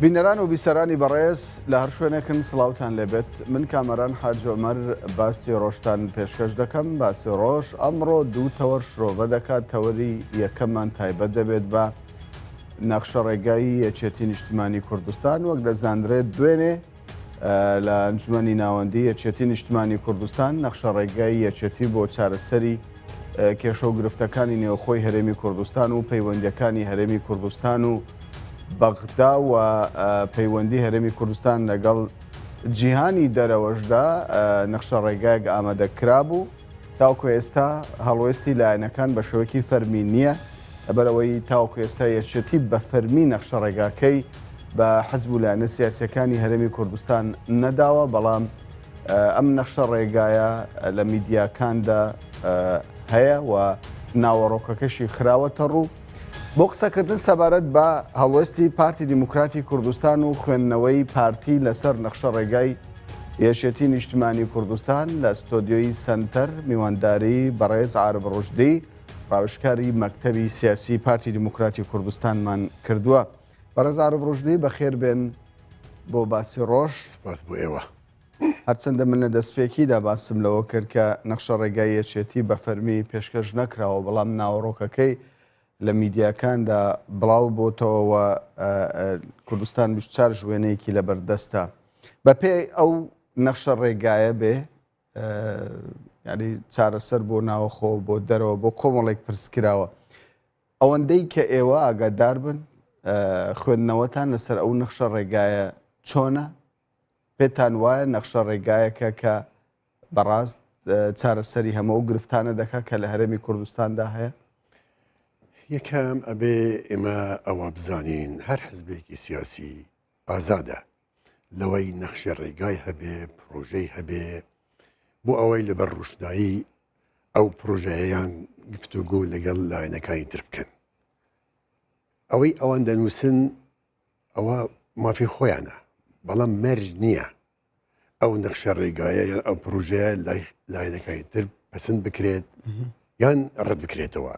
بینەران و بیسەرانی بەڕێز لە هەر شوێنێکن سڵاوتان لێبێت من کامەران حاج عومەر باسی ڕۆژتان پێشکەش دەکەم. باسی ڕۆژ ئەمڕۆ دوو تەوەر شرۆڤە دەکات. تەوەری یەکەممان تایبەت دەبێت بە نەخشە ڕێگایی یەکێتی نیشتیمانی کوردستان وەک دەزانرێت دوێنێ لە ئەنجومەنی ناوەندی یەکێتی نیشتیمانی کوردستان نەخشە ڕێگایی یەکێتی بۆ چارەسەری کێشە و گرفتەکانی نێوخۆی هەرێمی کوردستان و پەیوەندیەکانی هەرێمی کوردستان و بەغدا و پەیوەندی هەرێمی کوردستان لەگەڵ جیهانی دەرەوەشدا نەخشە ڕێگایەک ئامادەکرا بوو. تاوکو ئێستا هەڵوێستی لایەنەکان بە شێوەیەکی فەرمی نییە لەبەرەوەی تاوکو ئێستا یەکێتی بە فەرمی نەخشە ڕێگاکەی بە حەزب و لایەنە سیاسیەکانی هەرێمی کوردستان نەداوە، بەڵام ئەم نەخشە ڕێگایە لە میدیاکاندا هەیە و ناوەڕۆکەکەشی خراوەتە ڕوو. بۆ قسەکردن سەبارەت بە هەڵوێستی پارتی دیموکراتی کوردستان و خوێندنەوەی پارتی لەسەر نەخشە ڕێگای یەکێتی نیشتیمانی کوردستان لە ستۆدیۆی سەنتەر میوانداری بەڕێز عارف ڕوشدی ڕاوشکاری مەکتەبی سیاسی پارتی دیموکراتی کوردستانمان کردووە. بەڕێز عارف ڕوشدی بەخێر بێن بۆ باسی ڕۆژ. سپاس بۆ ئێوە. هەرچەندە من لە دەستپێکیدا باسم لەوە کرد کە نەخشە ڕێگای یەکێتی بە فەرمی پێشکەش نەکراوە، بەڵام ناوەڕۆکەکەی لە میدیاکاندا بڵاو بۆتەوە کوردستان 24 ژوێنەیەکی لە بەردەستە. بەپێ ئەو نەخشە ڕێگایە بێ ینی چارەسەر بۆ ناوەخۆ بۆ دەرەوە بۆ کۆمەڵێک پرسکراوە. ئەوەندەی کە ئێوە ئاگادار بن خوێندنەوەتان لەسەر ئەو نەخشە ڕێگایە چۆنە؟ پێتان وایە نەخشە ڕێگایەکە کە بەڕاست چارەسەری هەموو ئەو گرفتانە دەکات کە لە هەرێمی کوردستاندا هەیە؟ یەکەم ئەبێ ئێمە ئەوە بزانین هەر حزبێکی سیاسی ئازادە لەوەی نەخشە ڕێگای هەبێ، پرۆژەی هەبێ بۆ ئەوەی لەبەر ڕوشنایی ئەو پرۆژەیەیان گفتوگۆ لەگەڵ لایەنەکانی تر بکەن. ئەوەی ئەوان دەنووسن ئەوە مافی خۆیانە، بەڵام مەرج نییە ئەو نەخشە ڕێگایە یان ئەو پرۆژەیە لایەنەکانی تر پەسەند بکرێت یان ڕەت بکرێتەوە.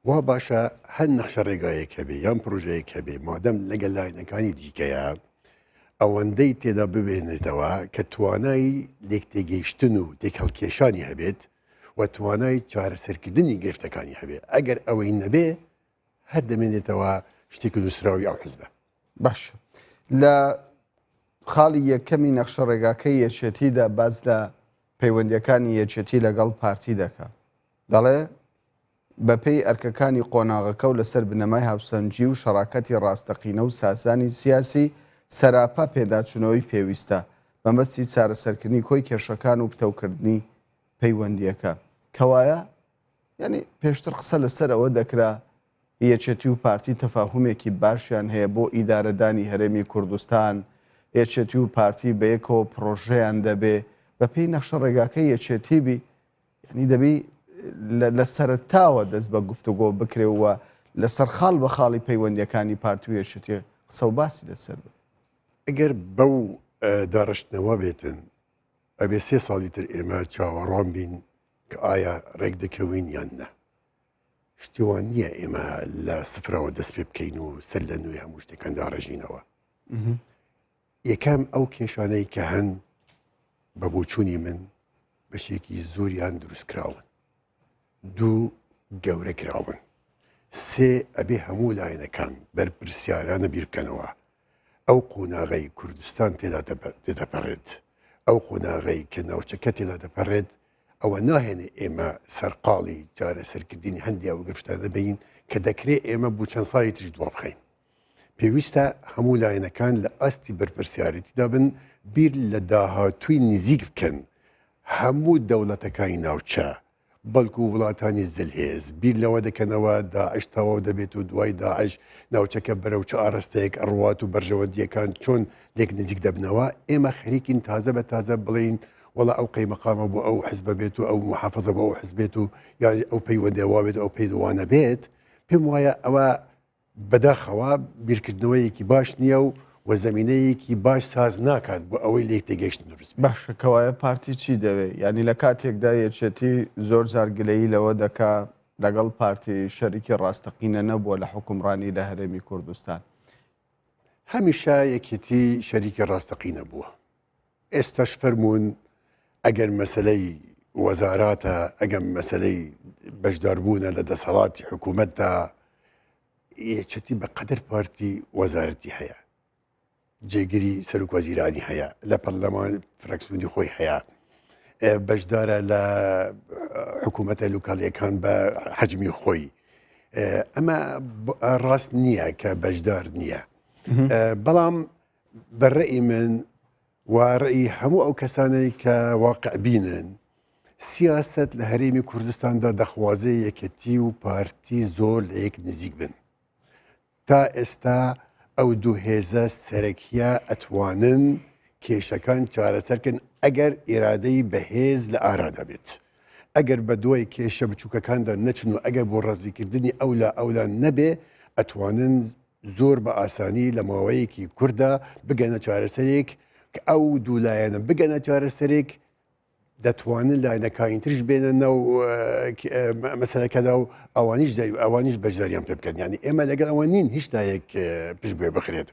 وا باشە هەر نەخشە ڕێگایەک هەبێ یان پرۆژەیەک هەبێ مادەم لەگەڵ لایەنەکانی دیکەیە ئەوەندەی تێدا ببێنێتەوە کە توانایی لێکتێگەیشتن و تێکهەڵکێشانی هەبێت و توانای چارەسەرکردنی گرفتەکانی هەبێت. ئەگەر ئەوەی نەبێ هەر دەمێنێتەوە شتێکی نووسراوی ئەو حزبە. باش لە خاڵی یەکەمی نەخشە ڕێگاکەی یەکێتیدا باز لە پەیوەندیەکانی یەکێتی لەگەڵ پارتی دەکات. دەڵێ بەپێی ئەرکەکانی قۆناغەکە و لەسەر بنەمای هاوسەنجی و شەڕاکەتی ڕاستەقینە و ساسانی سیاسی سەراپا پێداچوونەوەی پێویستە بەمەستی چارەسەرکردنی کۆی کێشەکان و پتەوکردنی پەیوەندیەکە. کەوایە یعنی پێشتر قسە لەسەر ئەوە دەکرا یەکێتی و پارتی تەفاهومێکی باشیان هەیە بۆ ئیدارەدانی هەرێمی کوردستان، یەکێتی و پارتی بەیەکەوە پرۆژەیان دەبێ بەپێی نەخشە ڕێگاکەی یەکێتی بی، ینی دەبی لە سەرتاوە دەست بە گفتوگۆ بکرێەوە لەسەر خاڵ بە خاڵی پەیوەندیەکانی پارتی و یەکێتی قسە و باسی لەسەر بێت. ئەگەر بەو داڕشتنەوە بێتن ئەبێ 3 ساڵی تر ئێمە چاوەڕوان بین کە ئایا ڕێک دەکەوین یان نە. شتیوان نییە ئێمە لە سفرەوە دەست پێ بکەین و سەر لە نوێی هەموو شتێکەکەندا ڕژینەوە. یەکەم ئەو کێشانەی کە هەن بە بۆچوونی من بەشێکی زۆریان دروستکراون، 2 گەورە کراون، 3 ئەبێ هەموو لایەنەکان بەرپرسیارانە بیر بکەنەوە ئەو قۆناغەی کوردستان تێدا دەپەڕێت، ئەو قۆناغەی کە ناوچەکە تێدا دەپەڕێت ئەوە ناهێنێ ئێمە سەرقاڵی جارەسەرکردنی هەندی ئەو گرفتانە بین کە دەکرێت ئێمە بوو چەند ساڵی تریش دووە بخەین. پێویستە هەموو لایەنەکان لە ئاستی بەرپرسیارەتیدا بن، بیر لە داهاتووی نزیک بکەن هەموو دەوڵەتەکانی ناوچە بەڵکو وڵاتانی زلهێز، بیر لەوە دەکەنەوە داعش تەواو دەبێت و دوای داعش ناوچەکە بەرەو چ ئاڕستەیەک ئەڕوات و بەرژەوەندیەکان چۆن لێک نزیک دەبنەوە. ئێمە خەریکین تازە بە تازە بڵین وەڵا ئەو قەیمەقامە بۆ ئەو حزبە بێت و ئەو محافەزە بۆ ئەو حزبێت و یا ئەو پەیوەندیەوا بێت ئەو پەیوانە بێت. پێم وایە ئەوە بەداخەوە بیرکردنەوەیەکی باش نییە و و زمینەیەکی باش ساز ناکات بۆ ئەوەی لێک تێگەیشتن دروست. باشە کەوایە پارتی چی دەوێت؟ ینی لە کاتێکدا یەکێتی زۆر زارگلەیی لەوە دەکا لەگەڵ پارتی شەریکی ڕاستەقینە نەبووە لە حکومڕانی لە هەرێمی کوردستان. هەمیشە یەکێتی شەریکە ڕاستەقینە بووە. ئێستاش فەرمونون ئەگەر مەسلەی وەزاراتە ئەگەم مەسلەی بەشداربوونە لە دەسەڵاتی حکوومەتدا یەکێتی بەقەدر پارتی وەزارەتی هەیە، جێگیری سەرۆک وەزیرانی هەیە، لە پەرلەمان فراکسیۆنی خۆی هەیە، بەشدارە لە حکوومەتە لوکاڵیەکان بە حەجمی خۆی. ئەمە ڕاست نییە کە بەشدار نییە. بەڵام بەڕێی من وڕێی هەموو ئەو کەسانەی کە واقع بینن سیاست لە هەرێمی کوردستاندا دەخوازێ یەکەتی و پارتی زۆر لە یەک نزیک بن. تا ئێستا ئەو دوو هێزە سەرەکیە ئەتوانن کێشەکان چارەسەرکن ئەگەر ئێرادەی بەهێز لە ئارادا بێت. ئەگەر بە دوای کێشە بچووکەکاندا نەچن و ئەگەر بۆ ڕازیکردنی ئەولا نەبێ ئەتوانن زۆر بە ئاسانی لە ماوەیەکی کووردا بگەنە چارەسەرێک کە ئەو دوولایەنە بگەنە چارەسەرێک دەتوانن لاینەکانی ترش بێنە نەو مەسەلەکەدا و ئەوانیش بەشداریان پێ بکەن. یعنی ئێمە لەگەڵ ئەوە نین هیچ لایەک پشتگوێ بخرێت.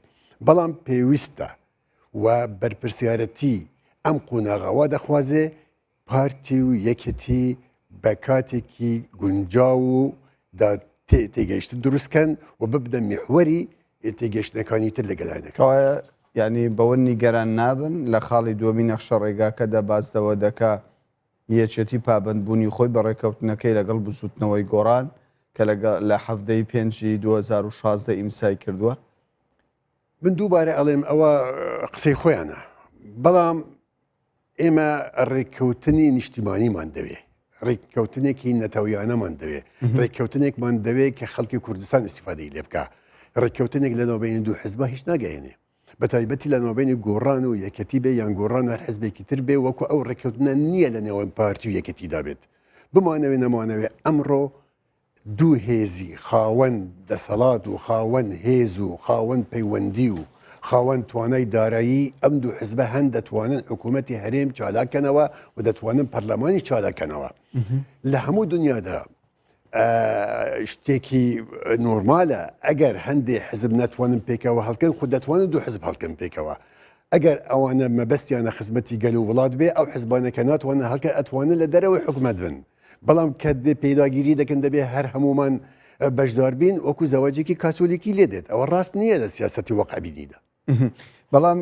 بەڵام پێویستە و بەرپرسیارەتی ئەم قۆناغاوا دەخوازێ پارتی و یەکێتی بە کاتێکی گونجاو و تێگەیشتن دروستکەن و ببدە میحوەری تێگەشتنەکانی تر لەگەلانەکە. یعنی بەوە نیگەران نابن لە خاڵی دووەمی نەخشە ڕێگاکەدا باسەوە دەکا یەکێتی پابندبوونی خۆی بە ڕێکەوتنەکەی لەگەڵ بزوتنەوەی گۆڕان کە لە هەفتەی پێنجی 2016 ئیمسای کردووە. من دووبارە ئەڵێم ئەوە قسەی خۆیانە، بەڵام ئێمە ڕێککەوتنی نیشتیمانیمان دەوێ، ڕێککەوتنێکی نەتەویانەمان دەوێ، ڕێککەوتنێکمان دەوێت کە خەڵکی کوردستان استیفادەی لێ بکە. ڕێککەوتنێک لە ناوبینی دوو حزبە هیچ ناگەیەنێ، بە تایبەتی لە ناوبینی گۆڕان و یەکەتی بێ یان گۆڕان هەر حزبێکی تر بێ وەکو ئەو ڕێککەوتنە نییە لە نێوان پارتی و یەکەتیدا بێت. بمانەوێ نەمانەوێ ئەمڕۆ دوو هێزی خاوەن دەسەڵات و خاوەن هێز و خاوەن پەیوەندی و خاوەن توانای دارایی ئەم دوو حزبە هەن دەتوانن حکوومەتی هەرێم چالاکەنەوە و دەتوانن پەرلەمانی چالاکەنەوە. لە هەموو دنیادا شتێکی نۆرمالە ئەگەر هەندێک حزب ناتوانن پێکەوە هەڵکەن خود دەتوانن دوو حزب هەڵکەن پێکەوە. ئەگەر ئەوانە مەبەستیانە خزمەتی گەل و وڵات بێ ئەو حزبانەکە ناتوانن هەڵکە ئەتوانن لە دەرەوەی حکومەت بن. بەڵام کە پەیداگیری دەکەن دەبێ هەر هەمومان بەشدار بین وەکو زەواجێکی کاسۆلیکی لێ دێت. ئەوە ڕاست نییە لە سیاسەتی وەقعبینیدا. بەڵام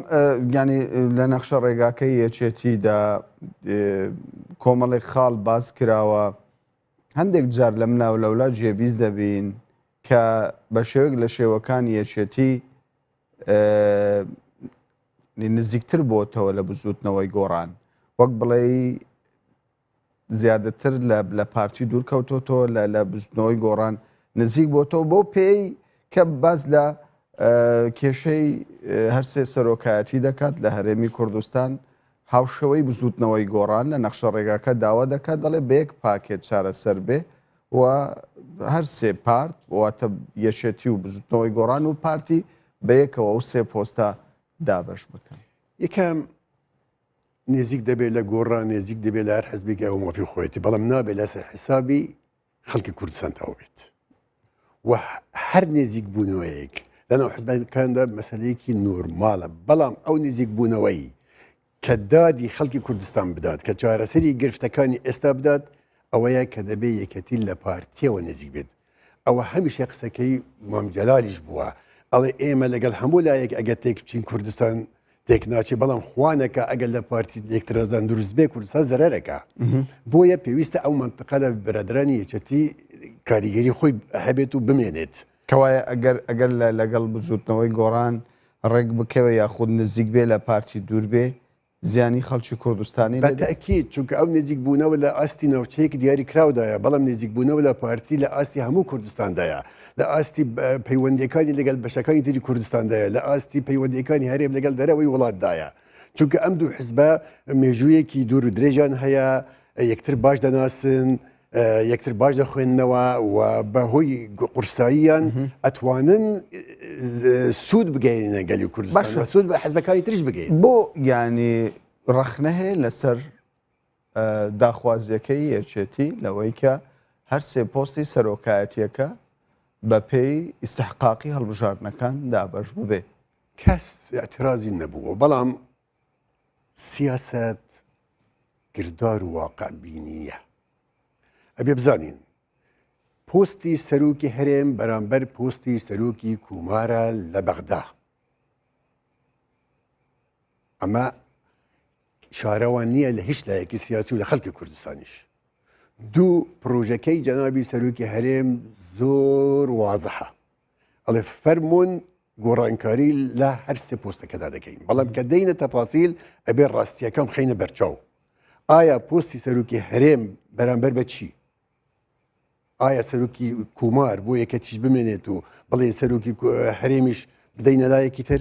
ینی لە نەخشە ڕێگاکەی یەکێتیدا کۆمەڵی خاڵ باز کراوە هەندێک جار لە مناو لەولا جێبیز دەبین کە بە شێوەیەک لە شێوەکانی یەکێتی نزیکتر بۆتەوە لە بزوتنەوەی گۆڕان وەک بڵێ زیادەتر لە پارتی دوورکەوتۆتەوە لە بزوتنەوەی گۆڕان نزیک بۆتەوە بۆ پێی کە باز لە کێشەی هەرسێ سەرۆکایەتی دەکات لە هەرێمی کوردستان هاوشەوەی بزوتنەوەی گۆڕان لە نەخشە ڕێگاکە داوا دەکات دەڵێ بەیەک پاکێت چارەسەر بێ و هەر سێ پارت واتە یەشێتی و بزوتنەوەی گۆڕان و پارتی بەیەکەوە و سێ پۆستە دابەش بکەن. یەکەم نێزیک دەبێت لە گۆڕان نێزیک دەبێت لە هەر حەزبێکی ئەو مافی خۆیەتی بەڵام نابێت لەسەر حسابی خەڵکی کوردستان تاوە بێت و هەر نێزیک بوونەوەیەک لەناو حزبەکاندا مەسەلەیەکی نۆرمالە بەڵام ئەو نزیک بوونەوەی کە دادی خەڵکی کوردستان بدات کە چارەسەری گرفتەکانی ئێستا بدات ئەوەیە کە دەبێ یەکەتی لە پارتیەوە نزیک بێت. ئەوە هەمیشە قسەکەی مام جەلالیش بووە ئەڵێ ئێمە لەگەڵ هەموو لایەک ئەگەر تێک بچین کوردستان تێک ناچێت بەڵام خوانەکە ئەگەر لە پارتی یەکترەزان دروست بێ کوردستان زەرەرەکە. بۆیە پێویستە ئەو منتقە لە بەرادرانی یەکەتی کاریگەری خۆی هەبێت و بمێنێت. کەوایە ئەگەر لەگەڵ بزوتنەوەی گۆڕان ڕێک بکەوە یاخود نزیک بێ لە پارتی دوور بێ زیانی خەڵکی کوردستانی بەتەکید چونکە ئەو نزیک بوونەوە لە ئاستی ناوچەیەکی دیاری کراودایە بەڵام نزیک بوونەوە لە پارتی لە ئاستی هەموو کوردستاندایە لە ئاستی پەیوەندیەکانی لەگەڵ بەشەکانی تری کوردستاندایە لە ئاستی پەیوەندیەکانی هەرێم لەگەڵ دەرەوەی وڵاتدایە چونکە ئەم دوو حزبە مێژوویەکی دوور و درێژان هەیە یەکتر باش دەناسن یەکتر باش دەخوێننەوە و بەهۆی قورساییان ئەتوانن سوود بگەینە گەلی کوردستان سوود بە حزبەکانی تریش بگەین بۆ ینی ڕەخنە هەیە لەسەر داخوازیەکەی یەکێتی لەوەی کە هەر سێ پۆستی سەرۆکایەتیەکە بە پێی ئیستحقاقی هەڵبژاردنەکان دابەش ببێ کەس اعترازی نەبووە بەڵام سیاست گردار و واقع بینیە ئەبێ بزانین پۆستی سەرۆکی هەرێم بەرامبەر پۆستی سەرۆکی کومارە لە بەغدا ئەمە شارەوان نییە لە هیچ لایەکی سیاسی و لە خەڵکی کوردستانیش دوو پرۆژەکەی جەنابی سەرۆکی هەرێم زۆر وازەحە ئەڵێ فەرمونون گۆڕانکاری لە هەر سێ پۆستەکەدا دەکەین بەڵام کە دەینە تەپاسیل ئەبێ ڕاستیەکەم خەینە بەرچاو ئایا پۆستی سەرۆکی هەرێم بەرامبەر بە چی؟ ئایا سەرۆکی کومار بۆ یەکەتیش بمێنێت و بڵێ سەرۆکی هەرێمیش بدەینە لایەکی تر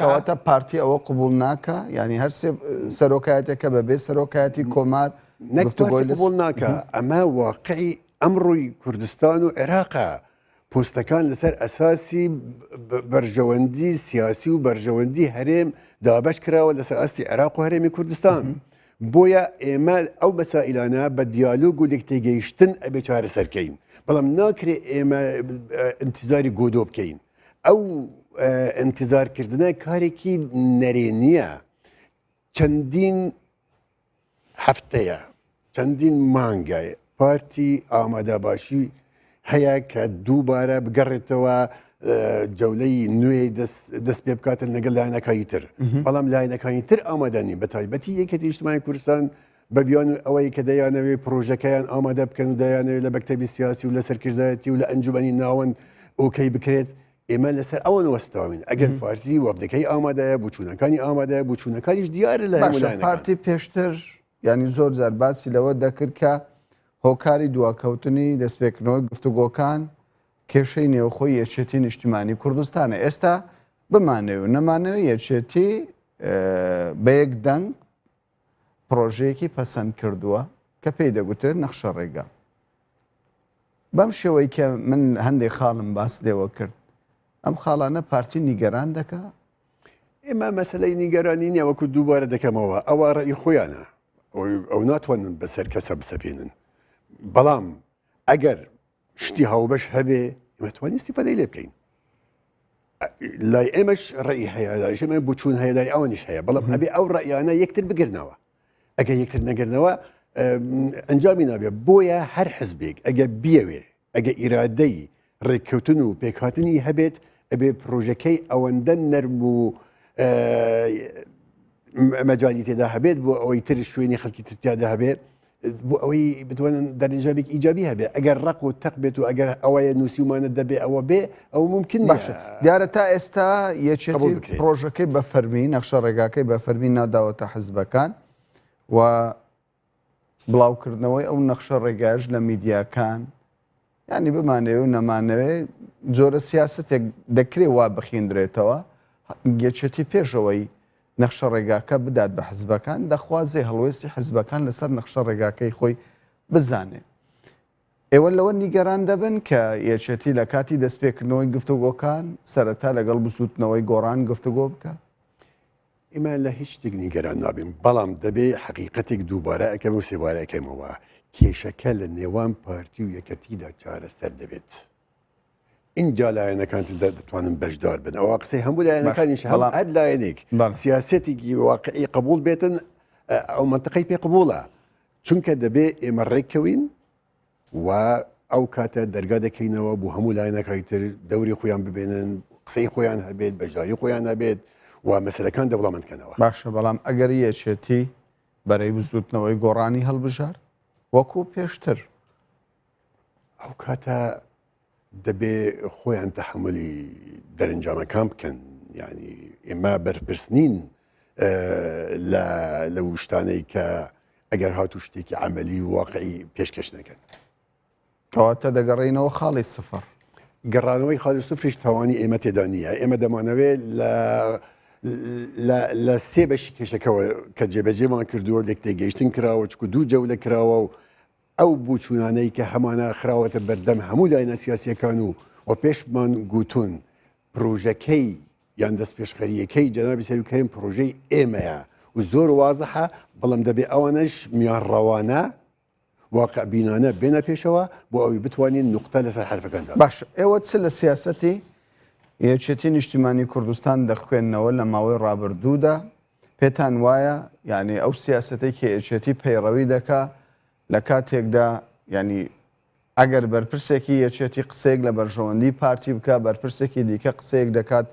کەواتە پارتی ئەوە قبول ناکە ینی هەر سێ سەرۆکایەتەکە بەبێ سەرۆکایەتی کۆمار قبول ناکە ئەمە واقعی ئەمڕۆی کوردستان و عێراقا پۆستەکان لەسەر ئەساسی بەرژەوەندی سیاسی و بەرژەوەندی هەرێم دابەش کراوە لەسەر ئاستی عێراق و هەرێمی کوردستان بۆیە ئێمە ئەو مەسائلانە بە دیالۆگ و لێکتێگەیشتن ئەبێ چارەسەرکەین بەڵام ناکرێت ئێمە ئینتیزاری گۆدۆ بکەین ئەو ئینتیزارکردنە کارێکی نەرێ نییە چەندین هەفتەیە چەندین مانگایە پارتی ئامادەباشی هەیە کە دووبارە بگەڕێتەوە جەولەی نوێی دەست پێ بکاتن لەگەڵ لایەنەکانی تر بەڵام لایەنەکانی تر ئامادەنی بە تایبەتی یەکێتی نیشتیمانی کوردستان بە بیان و ئەوەی کە دەیانەوێت پرۆژەکەیان ئامادە بکەن و دەیانەوێت لە مەکتەبی سیاسی و لە سەرکردایەتی و لە ئەنجومەنی ناوەند ئۆکەی بکرێت ئێمە لەسەر ئەوە وەستاوین ئەگەر پارتی وەفدەکەی ئامادەیە بچوونەکانی ئامادەیە بچوونەکانیش دیارە لە پارتی پێشتر ینی زۆر جار باسی لەوە دەکرد کە هۆکاری دواکەوتنی دەستپێکردنەوەی گفتوگۆکان کێشەی نێوخۆی یەکێتی نیشتیمانی کوردستانە ئێستا بمانەوێ و نەمانەوە یەکێتی بە یەک دەنگ پرۆژەیەکی پەسەند کردووە کە پێی دەگوترێت نەخشە ڕێگا بەم شێوەی کە من هەندێک خاڵم باس لێوە کرد ئەم خاڵانە پارتی نیگەران دەکا ئێمە مەسلەی نیگەرانی نییە وەکو دووبارە دەکەمەوە ئەوە ڕێی خۆیانە ئەو ناتوانن بەسەر کەسە بسەپێنن بەڵام ئەگەر شتی هاوبەش هەبێ ئێمەتوانی استیفادەی لێ بکەین لای ئێمەش ڕێی هەیە لای ئێمە بچوون هەیە لای ئەوانیش هەیە بەڵام هەبێ ئەو ڕێیانە یەکتر بگرنەوە ئەگەر یەکتر نەگرنەوە ئەنجامی نابێ بۆیە هەر حزبێک ئەگە بیەوێ ئەگە ئیرادەی ڕێککەوتن و پێکهاتنی هەبێت ئەبێ پرۆژەکەی ئەوەندە نەرم و مەجای تێدا هەبێت بۆ ئەوەی تر شوێنی خەڵکی ترتیادا هەبێت بۆ ئەوەی بتوانن دەرنجابێک ئیجابی هەبێت ئەگەر ڕق و تەق بێت و ئەگەر ئەوەیە نووسیمانە دەبێ ئەوە بێ ئەو ممکن باشە دیارە تا ئێستا یەکێتی پرۆژەکەی بە فەرمی نەخشە ڕێگاکەی بە فەرمی ناداوەتە حزبەکان و بڵاوکردنەوەی ئەو نەخشە ڕێگاش لە میدیاکان ینی بمانەوێ و نەمانەوێ جۆرە سیاستێک دەکرێت وا بخیندرێتەوە یەکێتی پێشەوەی نەخشە ڕێگاکە بدات بە حزبەکان دەخوازێ هەڵوێستی حزبەکان لەسەر نەخشە ڕێگاکەی خۆی بزانێ ئێوە لەوە نیگەران دەبن کە یەکێتی لە کاتی دەستپێکردنەوەی گفتوگۆکان سەرەتا لەگەڵ بسووتنەوەی گۆڕان گفتوگۆ بکە ئێمە لە هیچ شتێک نیگەران نابین بەڵام دەبێ حقیقەتێک دووبارە ئەەکەم و سێوارەکەمەوە کێشەکە لە نێوان پارتی و یەکەتیدا چارەسەر دەبێت اینجا لایەنەکان دەتوانن بەشدار بن ئەوە قسەی هەموو لایەنەکانیش هەر لایەنێک سیاسەتێکی واقعی قبول بێتن ئەو منطقەی پێ قبوڵە چونکە دەبێ ئێمە ڕێککەوین و ئەو کاتە دەرگا دەکەینەوە بۆ هەموو لایەنەکانی تر دەوری خۆیان ببێنن قسەی خۆیان هەبێت بەشداری خۆیان هەبێت و مەسلەکان دەوڵەمەندکەنەوە باشە بەڵام ئەگەر یەکێتی بەرەی بزوتنەوەی گۆڕانی هەڵبژار وەکو پێشتر ئەو کاتە دەبێ خۆیان تەحملی دەرەنجامەکان بکەن ینی ئێمە بەرپرسنین لە وشتانەی کە ئەگەر هاتو شتێکی عملی واقعی پێشکەش نەکەن کەواتە دەگەڕێینەوە خاڵی سفر گەڕانەوەی خاڵی سفریش تاوانی ئێمە تێدا نییە ئێمە دەمانەوێت لە سێ بەشی کێشەکەەوە کە جێبەجێمان کردووە لێک تێگەیشتن کراوە چکو دوو جەولە کراوە و ئەو بووچوونانەی کە هەمانە خراوەتە بەردەم هەموو لایەنە سیاسیەکان و پێشمان گوتون پرۆژەکەی یان دەست پێشخەریەکەی جەنابی سەرۆکەریم پرۆژەی ئێمەیە و زۆر وازەحە بەڵام دەبێ ئەوانەش میانڕەوانە واقع بینانە بێنە پێشەوە بۆ ئەوی بتوانین نقطە لەسەر حرفەکاندا باش ئێوە چ لە سیاسەتی یەکێتی نیشتیمانی کوردستان دەخوێننەوە لە ماوەی ڕابردوودا پێتان وایە یعنی ئەو سیاسەتەی کە یەکێتی پەیڕەوی دەکا لە کاتێکدا ینی ئەگەر بەرپرسێکی یەکێتی قسەیەک لە بەرژەوەندی پارتی بکە بەرپرسێکی دیکە قسەیەک دەکات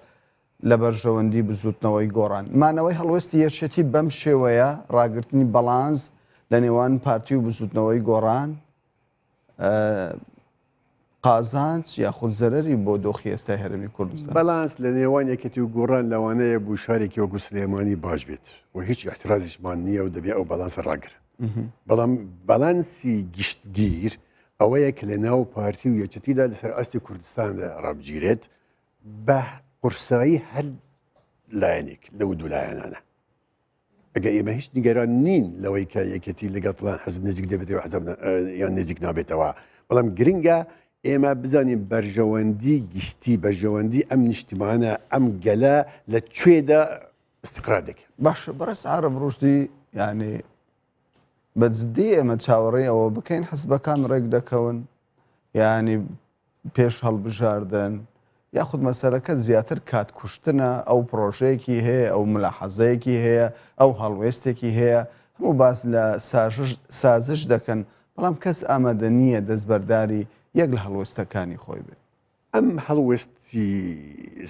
لە بەرژەوەندی بزوتنەوەی گۆڕان مانەوەی هەڵوێستی یەکێتی بەم شێوەیە ڕاگررتنی بەڵانس لە نێوان پارتی و بزوتنەوەی گۆڕان قازانج یاخود زەرری بۆ دۆخی ئێستا هەرێمی کوردستان بەلانس لە نێوان یەکەتی و گۆڕان لەوانەیە بوو شارێکی وەکو سلێمانی باش بێت و هیچ احترازیشمان نییە و دەبێت ئەو بەلانسە ڕاگرن بەڵام بەلانسی گشتگیر ئەوەیە کە لە ناو پارتی و یەکەتیدا لەسەر ئەستی کوردستاندا ڕابگیرێت بە قورسایی هەر لایەنێک لەو دوو لایەنانە ئەگەر ئێمە هیچ نیگەران نین لەوەی کە یەکەتی لەگەڵ فڵان حەزب نزیک دەبێتەوە حەزب یان نزیک نابێتەوە بەڵام گرنگە ئێمە بزانین بەرژەوەندی گشتی بەرژەوەندی ئەم نیشتیمانە ئەم گەلە لەکوێدا استقرار دەکەن باش بەڕێز عارەب ڕۆژدی یعنی بەجددی ئێمە چاوەڕێی ئەوە بکەین حەزبەکان ڕێک دەکەون ینی پێش هەڵبژاردن یاخود مەسەرەکە زیاتر کات کوشتنە ئەو پرۆژەیەکی هەیە ئەو ملاحەزەیەکی هەیە ئەو هەڵوێستێکی هەیە هەموو باس لە سازش دەکەن بەڵام کەس ئامادە نییە دەستبەرداری یەک لە هەڵوێستەکانی خۆی بێت ئەم هەڵوێستی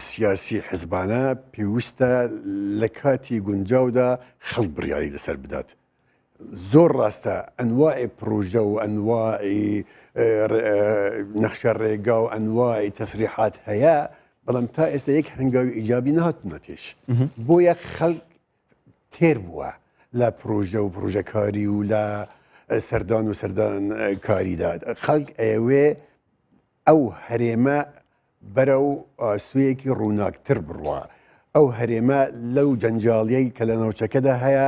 سیاسی حزبانە پێویستە لە کاتی گونجاودا خەڵک بڕیاری لەسەر بدات زۆر ڕاستە ئەنواعی پرۆژە و ئەنواعی نەخشە ڕێگا و ئەنواعی تەسریحات هەیە بەڵام تا ئێستا یەک هەنگاوی ئیجابی نهاتونە پێش بۆیە خەڵک تێر بووە لە پرۆژە و پرۆژەکاری و لە سەردان و سەردان کاریدا خەڵک ئەوێ ئەو هەرێمە بەرەو ئاسوویەکی ڕووناکتر بڕوە ئەو هەرێمە لەو جەنجاڵیەی کە لە ناوچەکەدا هەیە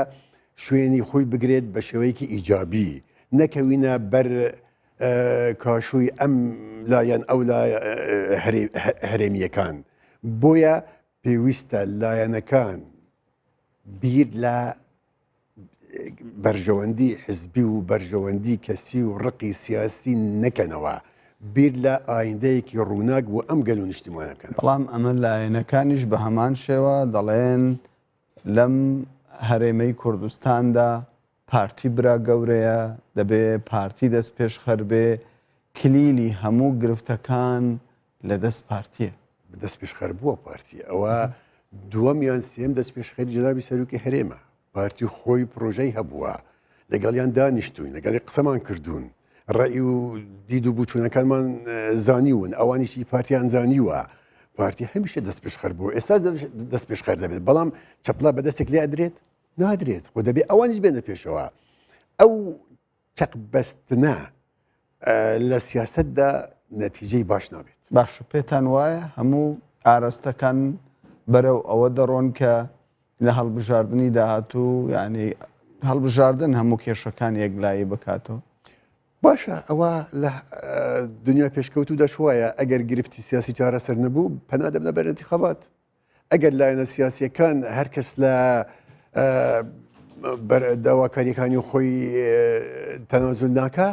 شوێنی خۆی بگرێت بە شێوەیەکی ئیجابی نەکەوینە بەر کاشووی ئەم لایەن ئەو هەرێمیەکان بۆیە پێویستە لایەنەکان بیر لە بەرژەوەندی حزبی و بەرژەوەندی کەسی و ڕقی سیاسی نەکەنەوە بیر لە ئایندەیەکی ڕووناک بۆ ئەم گەل و نیشتیمانەکەن بەڵام ئەمە لایەنەکانیش بە هەمان شێوە دەڵێن لەم هەرێمەی کوردستاندا پارتی برا گەورەیە دەبێ پارتی دەست پێش خەربێ کلیلی هەموو گرفتەکان لە دەست پارتیە دەست پێش خەر بووە پارتی ئەوە دووەم یان سێم دەست پێش خەری جەنابی سەرۆکی هەرێمە پارتی خۆی پرۆژەی هەبووە لەگەڵیان دانیشتوین لەگەڵی قسەمان کردوون ڕێی و دید و بوچوونەکانمان زانیون ئەوانیشی پارتیان زانیوە پارتی هەمیشە دەست پێش خەر بووە ئێستا دەست پێش خەر دەبێت بەڵام چەپلا بەدەستێک لێ ئەدرێت نادرێت خۆ دەبێت ئەوانیش بێنە پێشەوە ئەو چەق بەستنە لە سیاستدا نەتیجەی باش نابێت باش پێتان وایە هەموو ئاراستەکان بەرەو ئەوە دەڕۆن کە لە هەڵبژاردننی داهاتوو ینی هەڵبژاردن هەموو کێشەکان یەکلایی بکاتەوە باشە ئەوە لە دنیا پێشکەوتو دەشوایە ئەگەر گرفتی سیاسی چارەسەر نەبوو پەنا دەبنە بەر انتخابات ئەگەر لایەنە سیاسیەکان هەر کەس لە داواکاریەکانی خۆی تەنازل ناکە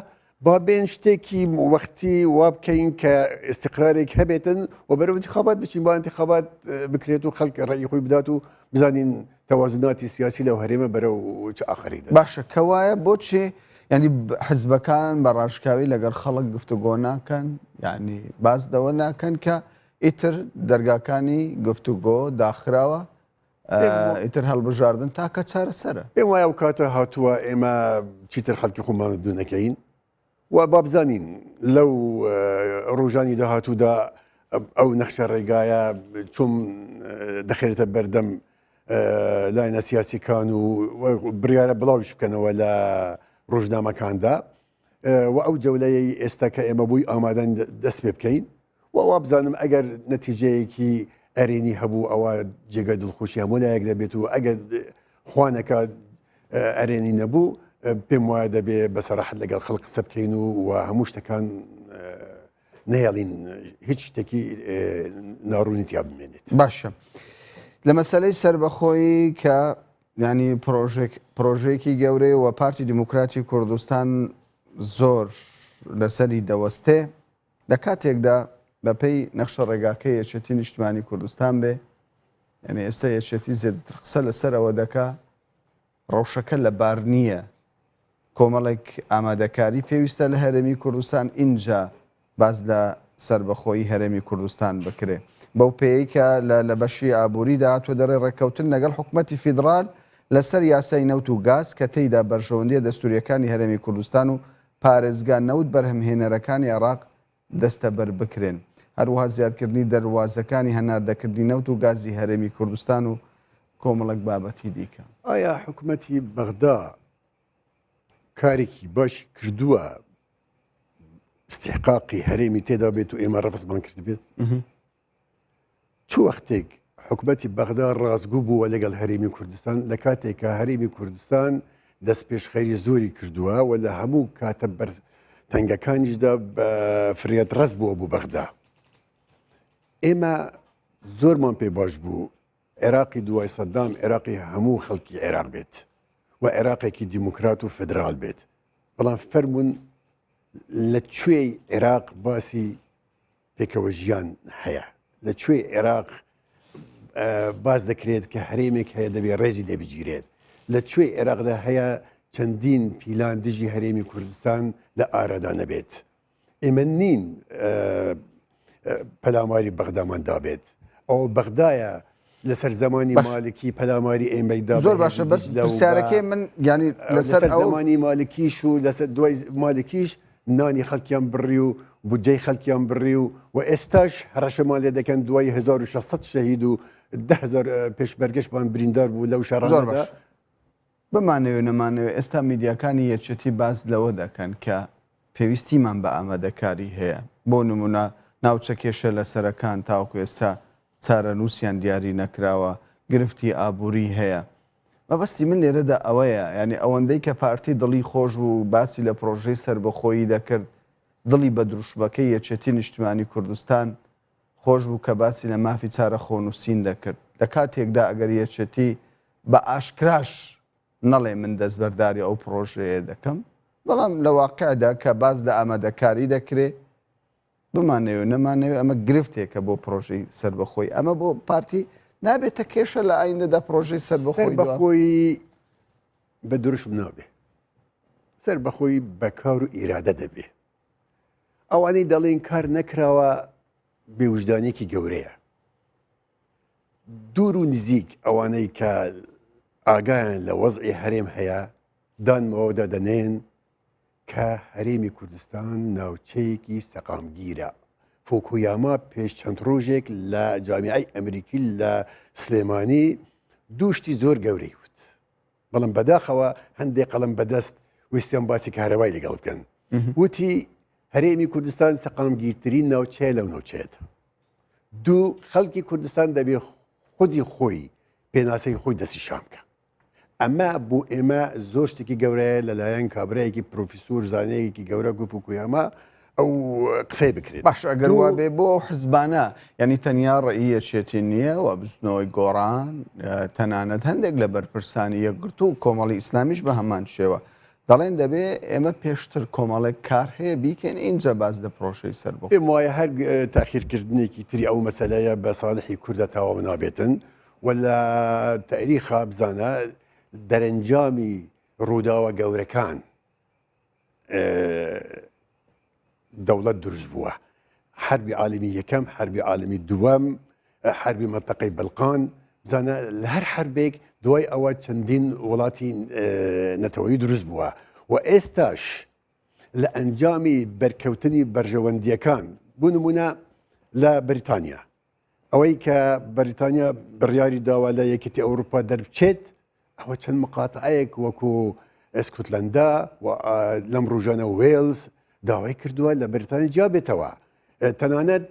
با بێن شتێکی وەختی وا بکەین کە استقرارێک هەبێتن و بەرەو انتخابات بچین با انتخابات بکرێت و خەڵک ڕێی خۆی بدات و بزانین تەوازناتی سیاسی لەو هەرێمە بەرەو چ ئاخریدا باشە کەوایە بۆچی ینی حزبەکان بە ڕاشکاوی لەگەڵ خەڵک گفتوگۆ ناکەن ینی باز دەوە ناکەن کە ئیتر دەرگاکانی گفتوگۆ داخراوە ئیتر هەڵبژاردن تاکە چارەسەرە پێم وایە ئەو کاتە هاتووە ئێمە چیتر خەڵکی خۆمان دوو نەکەین و با بزانین لەو ڕۆژانی داهاتوودا ئەو نەخشە ڕێگایە چۆن دەخێتە بەردەم لایەنە سیاسیەکان و بڕیارە بڵاوش بکەنەوە لە ڕۆژنامەکاندا و ئەو جەولەیە ئێستا کە ئێمە بووی ئامادەن دەست پێ بکەین و وا بزانم ئەگەر نەتیجەیەکی ئەرێنی هەبوو ئەوە جێگە دڵخۆشی هەموو لایەک دەبێت و ئەگەر خوانەکە ئەرێنی نەبوو پێم وایە دەبێ بەسەراحەت لەگەڵ خەڵک قسە بکەین و هەموو شتەکان نەیەڵین هیچ شتێکی ناڕوونیتیا بمێنێت باشە لە مەسەلەی سربەخۆیی کە ینی پرۆژەیەکی گەورەی و پارتی دیموکراتی کوردستان زۆر لەسەری دەوەستێ لە کاتێکدا بەپێی نەخشە ڕێگاکەی یەکێتی نیشتیمانی کوردستان بێ، یعنی ئێستا یەکێتی زیاتر قسە لەسەرەوە دەکا ڕەوشەکە لە بار نییە، کۆمەڵێک ئامادەکاری پێویستە لە هەرێمی کوردستان ئینجا باز لە سربەخۆیی هەرێمی کوردستان بکرێ. بەو پێی کە لە بەشی ئابووریدا تۆ دەڕێ ڕێکەوتن لەگەڵ حکوومەتی فیدرال لەسەر یاسای نەوت و گاز کە تێیدا بەرژەوەندیە دەستوریەکانی هەرێمی کوردستان و پارێزگا نەوت بەرهەمهێنەرەکانی عێراق دەستە بەر بکرێن. هەروەها زیادکردنی دەواازەکانی هەناردەکردنی نەوت و گازی هەرێمی کوردستان و کۆمەڵک بابەتی دیکە. ئایا حکوومەتی بەغدا کارێکی باش کردووە استحقاقی هەرێمی تێدا بێت و ئێمە ڕەفزمان کرد بێت؟ چ وەختێک حکوومەتی بەغدا ڕازگوو بووە لەگەڵ هەرێمی کوردستان لە کاتێکە هەرێمی کوردستان دەست پێشخەری زۆری کردووە و لە هەموو کاتە بەر تەنگەکانیشدا بە فرێت ڕست بووە بوو بەغدا. ئێمە زۆرمان پێ باش بوو عێراقی دوای سەدام عێراقی هەموو خەڵکی عێراق بێت و عێراقێکی دیموکرات و فدرال بێت، بەڵام فەرمونون لەکوێی عێراق باسی پێکەوە ژیان هەیە، لەکوێ عێراق باز دەکرێت کە هەرێمێک هەیە دەبێت ڕێزی لێ بگیرێت، لەکوێ عێراقدا هەیە چەندین پیلان دژی هەرێمی کوردستان لە ئارادا نەبێت. ئێمە نین پەلاماری بەغداماندا بێت، ئەو بەغدایە لەسەر زمانی مالکی پەلاماری ئێمەیدا زۆر باشە. بەس پرسیارەکەی من ینی لەسەر زمانی مالکیش و لەسەر دوای مالکیش نانی خەڵکیان بڕی و بودجەی خەڵکیان بڕی و ئێستاش هەڕەشەمان لێ دەکەن دوای 1600 شەهید و 10,000 پێشبەرگەشتمان بریندار بوو لەو شەڕانەدا. بمانەوێ نەمانەوێ ئێستا میدیاکانی یەکێتی باز لەوە دەکەن کە پێویستیمان بە ئامادەکاری هەیە. بۆ نمونە ناوچە کێشە لە سەرەکان تاوەکو ئێستا چارە نووسیان دیاری نەکراوە، گرفتی ئابووری هەیە. مەبەستی من لێرەدا ئەوەیە، ینی ئەوەندەی کە پارتی دڵی خۆش و باسی لە پرۆژەی سربەخۆیی دەکرد، دڵی بە دروشبەکەی یەکێتی نیشتیمانی کوردستان خۆش بوو کە باسی لە مافی چارە خۆنووسین دەکرد. لە کاتێکدا ئەگەر یەکێتی بە ئاشکراش نەڵێ من دەستبەرداری ئەو پرۆژەیە دەکەم، بەڵام لە واقعدا کە باز لە ئامادەکاری دەکرێت، بمانەوێ نەمانەوێ ئەمە گرفتێکە بۆ پرۆژەی سربەخۆی. ئەمە بۆ پارتی نابێتە کێشە لە ئایندەدا پرۆژەی سربەخۆی بە دروشم نابێ، سربەخۆی بەکار و ئیرادە دەبێ. ئەوانەی دەڵێن کار نەکراوە بێوجدانێکی گەورەیە. دوور و نزیک ئەوانەی کە ئاگایان لە وەزعی هەرێم هەیە دانمەوەدا دەنێن کە هەرێمی کوردستان ناوچەیەکی سەقامگیرە. فۆکویاما پێش چەند ڕۆژێک لە جامیعەی ئەمریکی لە سلێمانی دووشتی زۆر گەورەی وت، بەڵام بەداخەوە هەندێک قەڵم بەدەست ویستیان باسی کارەوای لەگەڵ بکەن. وتی هەرێمی کوردستان سەقامگیرترین ناوچەیە لەو ناوچەیەتە. دوو خەڵکی کوردستان دەبێ خودی خۆی پێناسەی خۆی دەستی شامکە. ئەمە بۆ ئێمە زۆر شتێکی گەورەیە لەلایەن کابرایەکی پرۆفیسۆر زانەیەکی گەورە گوپ و کویاما ئەو قسەی بکرێت. باش ئەگەر وا بێ بۆ حزبانە، یعنی تەنیا ڕێی یەکێتی نییە و بستنەوەی گۆڕان تەنانەت هەندێک لە بەرپرسانی یەکگرت و کۆمەڵی ئیسلامیش بە هەمان شێوە دەڵێن دەبێ ئێمە پێشتر کۆمەڵێک کار هەیە بیکەن اینجا باز لە پرۆژەی سەربەخۆ. پێم وایە هەر تاخیرکردنێکی تری ئەو مەسەلەیە بە ساڵحی کوردە تەواو نابێتن و لە تاریخا بزانە دەرەنجامی ڕووداوە گەورەکان دەوڵەت دروست بووە. حربی عالمی یەکەم، حربی عالمی دووەم، حربی مەنتەقەی بەلقان، بزانە لە هەر حربێک دوای ئەوە چەندین وڵاتی نەتەوەیی دروست بووە و ئێستاش لە ئەنجامی بەرکەوتنی بەرژەوەندیەکان بوو نمونە لە بریتانیا، ئەوەی کە بریتانیا بڕیاری داوا لە یەکێتی ئەوروپا دەربچێت، ئەوە چەند مقاتعەیەک وەکو ئەسکوتلەندا و لەم ڕۆژانە وێلز داوای کردووە لە بریتانیا جابێتەوە. تەنانەت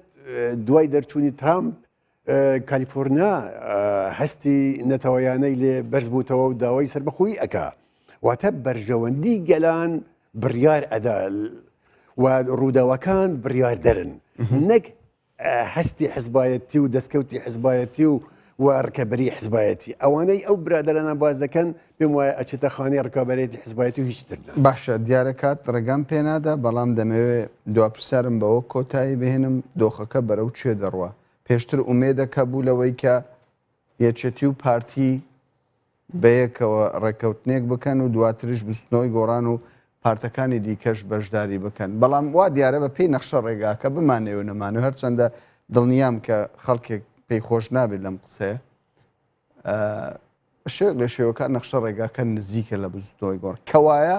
دوای دەرچوونی ترامپ کالیفۆرنیا هەستی نەتەوەیانەی لێ بەرز بووتەوە و داوای سربەخۆیی ئەکا. واتە بەرژەوەندی گەلان بڕیار ئەدا و ڕووداوەکان بڕیار دەرن، نەک هەستی حزبایەتی و دەستکەوتی حزبایەتی و ڕکەبەری حزبایەتی ئەوانەی ئەو برادرانە باز دەکەن پێم وایە ئەچێتە خانەی ڕکابەرێتی حزبایەتی و هیچ ترنا. باشە دیارەکات ڕێگام پێنادا بەڵام دەمەوێت دواپرسیارم بەوە کۆتایی بهێنم دۆخەکە بەرەو کوێ دەڕوە پێشتر ئومێدەکە بوو لەوەی کە یەکێتی و پارتی بەیەکەوە ڕێکەوتنێک بکەن و دواتریش بستنەوەی گۆڕان و پارتەکانی دیکەش بەشداری بکەن بەڵام وا دیارە بە پێی نەخشە ڕێگاکە بمانێ و نەمانە هەرچەندە دڵنیام کە خەڵکێک پێی خۆش نابێت لەم قسەیە شێک لە شێوەکان نەخشە ڕێگاکە نزیکە لە بستنەوەی گۆڕ کەوایە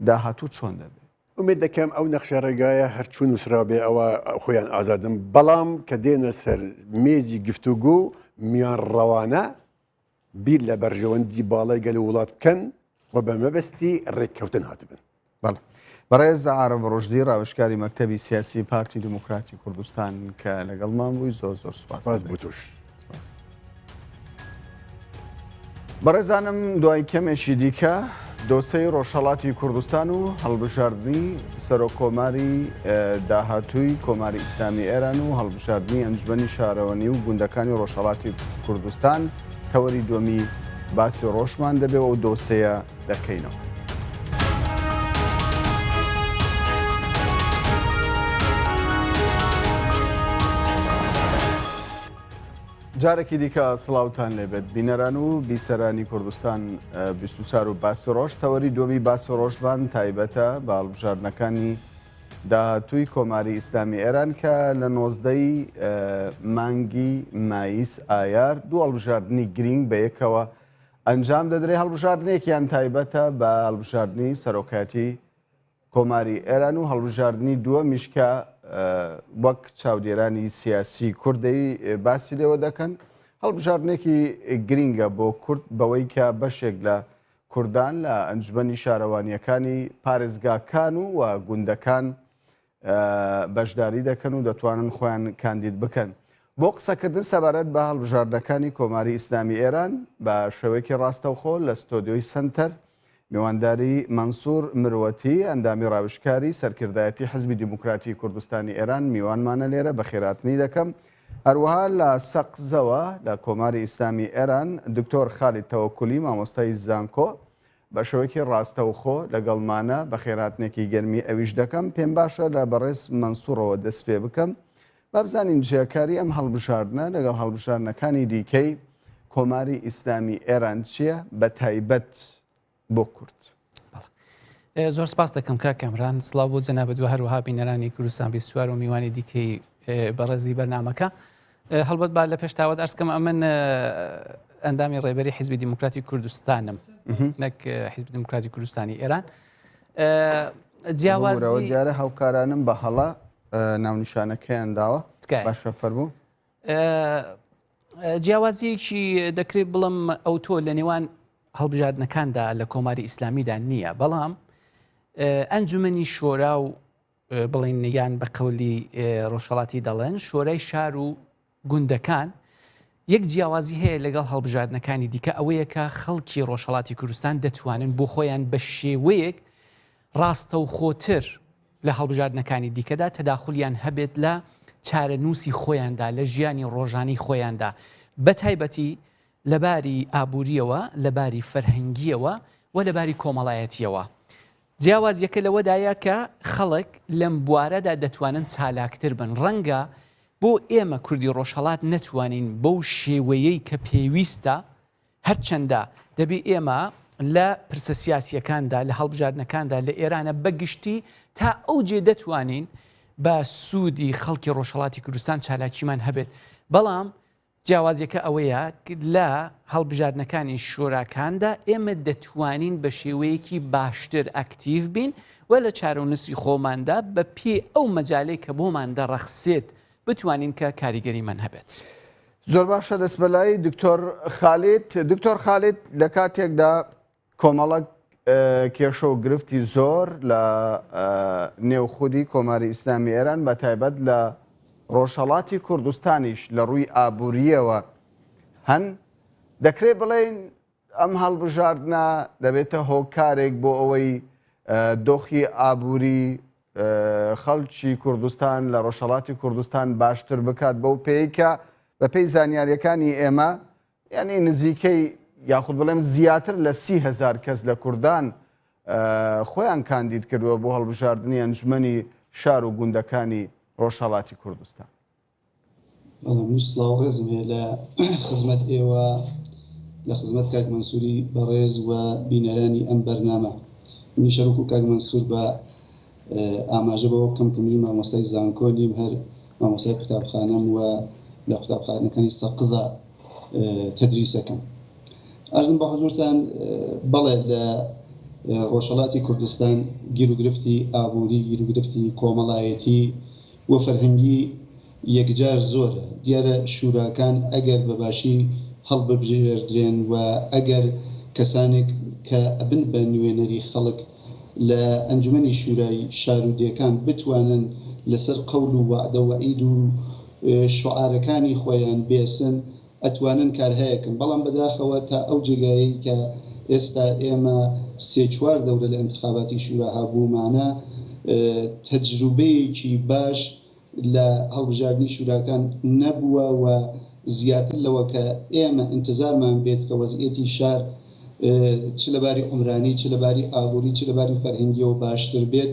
داهاتوو چۆن دەبێت ئومێد دەکەم ئەو نەخشە ڕێگایە هەرچوون وسرابێ ئەوە خۆیان ئازادم بەڵام کە دێنە سەر مێزی گفتوگو میان ڕەوانە بیر لە بەرژەوەندی باڵای گەل وڵات بکەن و بە مەبەستی ڕێککەوتن هاتبن. بەڵێ بەڕێز عارف ڕۆژدی ڕاوشکاری مەکتەبی سیاسی پارتی دموکراتی کوردستان کە لەگەڵمان بووی زۆر زۆر سوپاس بۆ توش. بەڕێزانم دوای کەمێکی دیکە دۆسەی ڕۆژهەڵاتی کوردستان و هەڵبژاردننی سەرۆکۆماری داهاتووی کۆماری ئیسلامی ئێران و هەڵبژاردننی ئەنجمەنی شارەوەنی و گوندەکانی ڕۆژهەڵاتی کوردستان تەوەری دومی باسی ڕۆژمان دەبێت و دۆسەیە دەکەینەوە. جارێکی دیکە سڵاوتان لێبێت بینەران و بیسەرانی کوردستان 24 و باسی ڕۆژ تەوەری دومی باسی ڕۆژمان تایبەتە بە هەڵبژاردنەکانی داهاتووی کۆماری ئیسلامی ئێران کە لە 19 مانگی مایس ئایار دوو هەڵبژاردننی گرنگ بە یەکەوە ئەنجام دەدرێت هەڵبژاردنێکیان تایبەتە بە هەڵبژاردننی سەرۆکاتی کۆماری ئێران و هەڵبژاردننی دووە میشکە وەک چاودێرانی سیاسی کوردی باسی لێوە دەکەن هەڵبژاردنێکی گرینگە بۆ کورد بەوەی کە بەشێک لە کوردان لە ئەنجمەنی شارەوانیەکانی پارێزگاکان و گوندەکان بەشداری دەکەن و دەتوانن خۆیان کاندید بکەن. بۆ قسەکردن سەبارەت بە هەڵبژاردنەکانی کۆماری ئیسلامی ئێران بە شێوەیەکی ڕاستەوخۆ لە ستۆدیۆی سنتەر میوانداری منسوور مرۆتی ئەندامی ڕاوشکاری سەرکردایەتی حزبی دیموکراتی کوردستانی ئێران میوانمانە لێرە بە خێراتنی دەکەم. هەروەها لە سەقزەوە لە کۆماری ئیسلامی ئێران دکتۆر خالید تەوەکولی مامۆستای زانکۆ بە شێوەیەکی ڕاستەوخۆ لەگەڵمانە بە خێراتنێکی گەرمی ئەویش دەکەم پێم باشە لە بەڕێز منسوورەوە دەست پێ بکەم با بزانین جێکاری ئەم هەڵبژاردنە لەگەڵ هەڵبژاردنەکانی دیکەی کۆماری ئیسلامی ئێران چییە بە تایبەت بۆ کورد. زۆر سپاس دەکەم کا کامران سڵاو بۆ جەنابەت و هەروەها بینەرانی کوردستان 24 و میوانی دیکەی بەڕێزی بەرنامەکە هەڵبەت با لە پێشتاوە دەرسکەم ئەمن ئەندامی ڕێبەری حیزبی دیموکراتی کوردستانم نەک حیزبی دیموکراتی کوردستانی ئێران جیاوازی دیارە هاوکارانم بە هەڵا ناونیشانەکەیان داوە باشە فەرموو جیاوازیەکی دەکرێت بڵم ئەو تۆ لە نێوان هەڵبژاردنەکاندا لە کۆماری ئیسلامیدا نییە بەڵام ئەنجومەنی شۆرا و بڵین نیان بە قەولی ڕۆژهەڵاتی دەڵێن شۆرای شار و گوندەکان یەک جیاوازی هەیە لەگەڵ هەڵبژاردنەکانی دیکە ئەوەیە کە خەڵکی ڕۆژهەڵاتی کوردستان دەتوانن بۆ خۆیان بە شێوەیەک ڕاستە و خۆتر لە هەڵبژاردنەکانی دیکەدا تەداخلیان هەبێت لە چارەنووسی خۆیاندا لە ژیانی ڕۆژانی خۆیاندا بە تایبەتی لەباری ئابوووریەوە لەباری فەرهەنگیەوە و لەباری کۆمەڵایەتیەوە جیاوازیەکە لەوەدایە کە خەڵک لەم بوارەدا دەتوانن چالاکتر بن ڕەنگە بۆ ئێمە کوردی ڕۆژهەڵات نەتوانین بەو شێوەیەی کە پێویستە هەرچەندە دەبێ ئێمە لە پرسە سیاسیەکاندا لە هەڵبژاردنەکاندا لە ئێرانە بەگشتی تا ئەوجێ دەتوانین بە سوودی خەڵکی ڕۆژهەڵاتی کوردستان چالاکیمان هەبێت بەڵام جیاوازیەکە ئەوەیە لە هەڵبژاردنەکانی شۆراکاندا ئێمە دەتوانین بە شێوەیەکی باشتر ئەکتیڤ بین و لە چارەنووسی خۆماندا بە پێ ئەو مەجالەی کە بۆمان دەڕەخسێت بتوانین کە کاریگەریمان هەبێت. زۆر باشە دەست بەلای دکتۆر خالید لە کاتێکدا کۆمەڵک کێشە و گرفتی زۆر لە نێوخودی کۆماری ئیسلامی ئێران بە تایبەت لە ڕۆژهەڵاتی کوردستانیش لە ڕووی ئابووریەوە هەن دەکرێت بڵێن ئەم هەڵبژاردنە دەبێتە هۆکارێک بۆ ئەوەی دۆخی ئابووری خەڵکی کوردستان لە ڕۆژهەڵاتی کوردستان باشتر بکات بەو پێیکە بەپێی زانیاریەکانی ئێمە یعنی نزیکەی یاخود بڵێم زیاتر لە 30,000 کەس لە کوردان خۆیان کاندید کردووە بۆ هەڵبژاردننی ئەنجومەنی شار و گوندەکانی ڕۆژهەڵاتی کوردستان. سڵاو ڕێزم هەیە لە خزمەت ئێوە لە خزمەت کاک مەنسووری بەڕێز و بینەرانی ئەم بەرنامە منی شەرک و کاک مەنسوور بە ئاماژە بەوە کەمکەمری مامۆستای زانکۆنیم هەر مامۆستای قوتابخانەم و لە قوتابخانەکانی سەقزە تەدریسەکەم. ئەرزم بە حضورتان بەڵێ لە ڕۆژهەڵاتی کوردستان گیرروگرفتی ئابووری گیرروگرفتی کۆمەڵایەتی و فەرهەنگی یەکجار زۆرە. دیارە شوراکان ئەگەر بەباشی هەڵببژێردرێن و ئەگەر کەسانێک کە ئەبن بە نوێنەری خەڵک لە ئەنجومەنی شورای شارودیەکان بتوانن لەسەر قەول و وعدە و عید و شعارەکانی خۆیان بێسن ئەتوانن کارهەیەکن. بەڵام بەداخەوە تا ئەو جێگایی کە ئێستا ئێمە 3-4 دەورە لە انتخاباتی شورا هەبوومانە تەجروبەیەکی باش لە هەڵبژاردننی شوراکان نەبووە و زیاتر لەوە کە ئێمە ئینتزارمان بێت کە وەزعیەتی شار چ لەباری عمرانی چ لەباری ئابووری چ لەباری فەرهەنگیەوە باشتر بێت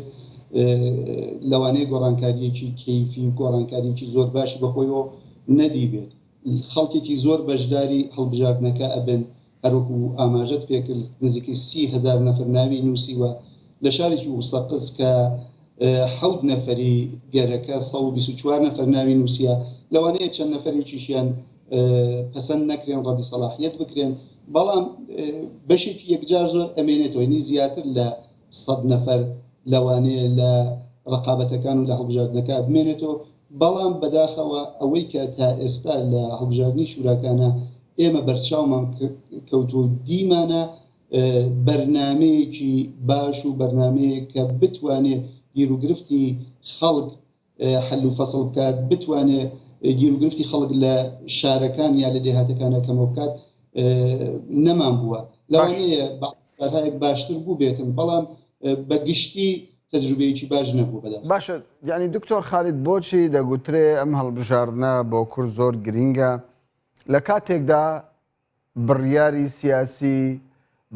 لەوانەیە گۆڕانکاریەکی کەیفی و گۆڕانکاریەکی زۆر باشی بەخۆیەوە نەدی بێت. خەڵکێکی زۆر بەشداری هەڵبژاردنەکە ئەبن هەروەکو ئاماژەت پێکرد نزیکی 30,000 نەفر ناوی نووسیوە لە شارێکی وسەقز کە 7 نەفەری گەرەکە 124 نەفەر ناوی نووسە لەوانەیە چەند نەفەرێکیشیان پەسەند نەکرێن ڕەدی سەلاحیەت بکرێن بەڵام بەشێکی یەکجار زۆر ئەمێنێتەوە نی زیاتر لە 100 نەفەر لەوانەیە لە ڕقابەتەکان و لە هەڵبژاردنەکە بمێنێتەوە. بەڵام بەداخەوە ئەوەی کە تا ئێستا لە هەڵبژاردننی شوراکانە ئێمە بەرچاومان کەوتو دیمانە بەرنمەیەکی باش و بەرنمەیە کە بتوانێت گیرروگرفتی خەڵک حل و فەسڵ بکات بتوانێت گیرروگرفتی خەڵک لە شارەکان یا لە دێهاتەکانە کەمە بکات نەمان بووە. لەوانەیە بەهایەک باشتر بوو بێتن بەڵام بە گشتی تەجروبەیەکی باش نەبوو. باشە یعنی دکتۆر خالید بۆچی دەگوترێ ئەم هەڵبژاردنە بۆ کورد زۆر گرینگە لە کاتێکدا بڕیاری سیاسی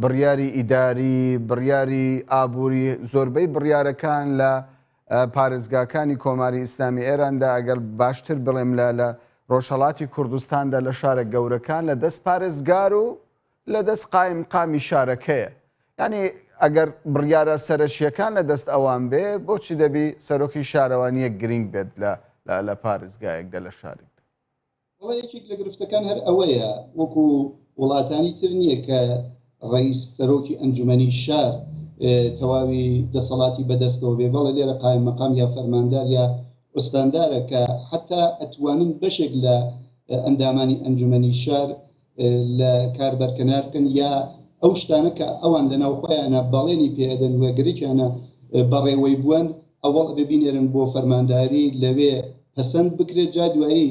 بڕیاری ئیداری بڕیاری ئابووری زۆربەی بڕیارەکان لە پارێزگاکانی کۆماری ئیسلامی ئێراندا ئەگەر باشتر بڵێم لە ڕۆژهەڵاتی کوردستاندا لە شارە گەورەکان لە دەست پارێزگار و لە دەست قامی شارەکەیە. یعنی ئەگەر بڕیارە سەرەشیەکان لە دەست ئەوان بێ بۆچی دەبی سەرۆکی شارەوانیە گرنگ بێت لە پارێزگایەکدا لە شارێک. یەکێک لە گرفتەکان هەر ئەوەیە وەکو وڵاتانی تر نییە کە ڕئیس سەرۆکی ئەنجومەنی شار تەواوی دەسەڵاتی بەدەستەوە بێ بەڵێ لێرە قایم مەقام یا فەرماندار یا ئوستاندارە کە حتا ئەتوانن بەشێک لە ئەندامانی ئەنجومەنی شار لە کار بەرکەنار بکەن یا ئەو شتانە کە ئەوان لە ناوخۆیانە بەڵێنی پێدەن وەگرێکیانە بەڕێوەی بوون ئەوەڵ ببینێرن بۆ فەرمانداری لەوێ پەسەند بکرێت جا دوایی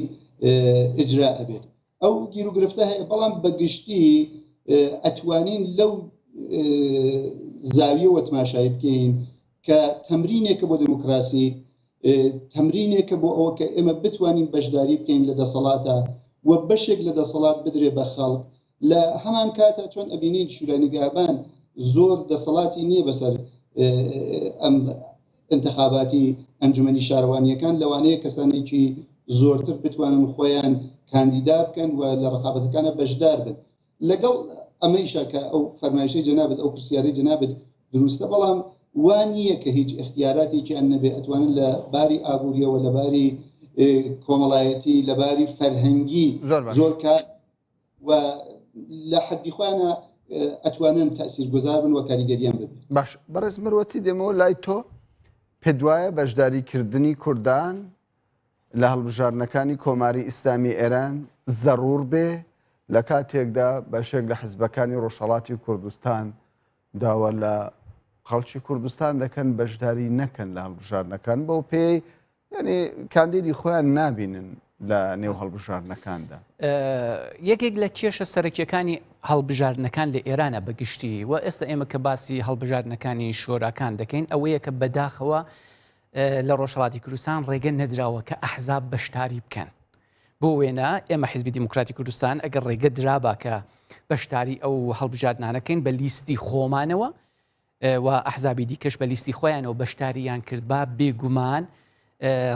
ئجرا ئەبێت. ئەو گیرروگرفتە هەیە بەڵام بەگشتی ئەتوانین لەو زاویەوە تماشای بکەین کە تەمرینێکە بۆ دموکراسی تەمرینێکە بۆ ئەوە کە ئێمە بتوانین بەشداری بکەین لە دەسەڵاتە و بەشێک لە دەسەڵات بدرێ بە خەڵک لە هەمان کاتە چۆن ئەبینین شورای نیگهبان زۆر دەسەڵاتی نییە بەسەر ئەم انتخاباتی ئەنجومەنی شارەوانیەکان لەوانەیە کەسانێکی زۆرتر بتوانن خۆیان کاندیدا بکەن و لە ڕقابەتەکانە بەشدار بن. لەگەڵ ئەمەیشە کە ئەو فەرمایشەی جەنابەت ئەو پرسیارەی جەنابەت دروستە بەڵام وان نییە کە هیچ اختیاراتێکیان نەبێ ئەتوانن لە باری ئابووریەوە لە باری کۆمەڵایەتی لە باری فەرهەنگی زۆر کار و لە حەدی خۆیانە ئەتوانن تەسیرگوزار بن و کاریگەریان ببن. باش بەڕێز مرۆتی دێمەوە لای تۆ پێت وایە بەشداریکردنی کوردان لە هەڵبژاردنەکانی کۆماری ئیسلامی ئێران زەڕور بێ لە کاتێکدا بەشێک لە حزبەکانی ڕۆژهەڵاتی کوردستان داوە لە خەڵکی کوردستان دەکەن بەشداری نەکەن لە هەڵبژاردنەکان بەو پێی یعنی کاندیدی خۆیان نابینن لە نێو هەڵبژاردنەکاندا. یەکێک لە کێشە سەرەکیەکانی هەڵبژاردنەکان لە ئێرانە بەگشتی و ئێستا ئێمە کە باسی هەڵبژاردنەکانی شۆراکان دەکەین ئەوەیە کە بەداخەوە لە ڕۆژهەڵاتی کوردستان ڕێگە نەدراوە کە ئەحزاب بەشداری بکەن بۆ وێنە ئێمە حیزبی دیموکراتی کوردستان ئەگەر ڕێگە درابا کە بەشداری ئەو هەڵبژاردنانەکەین بە لیستی خۆمانەوە و ئەحزابی دیکەش بە لیستی خۆیانەوە بەشداریان کرد با بێگومان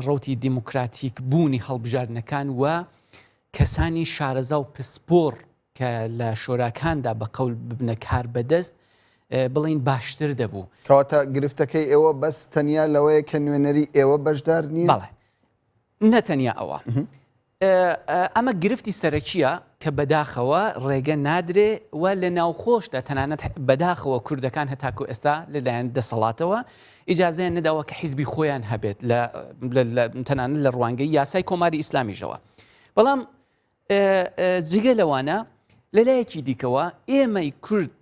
ڕوتی دیموکراتیک بوونی هەڵبژاردنەکان و کەسانی شارەزا و پسپۆر کە لە شۆراکاندا بە قەول ببنە کار بەدەست بڵین باشتر دەبوو. کەواتە گرفتەکەی ئێوە بەس تەنیا لەوەیە کە نوێنەری ئێوە بەشدار نییە؟ بەڵێ نەتەنیا ئەوە. ئەمە گرفتی سەرەکیە کە بەداخەوە ڕێگە نادرێ و لە ناوخۆشدا تەنانەت بەداخەوە کوردەکان هەتاکو ئێستا لەلایەن دەسەڵاتەوە ئیجازەیان نەداوە کە حیزبی خۆیان هەبێت تەنانەت لە ڕوانگەی یاسای کۆماری ئیسلامیژەوە. بەڵام جگە لەوانە لەلایەکی دیکەوە ئێمەی کورد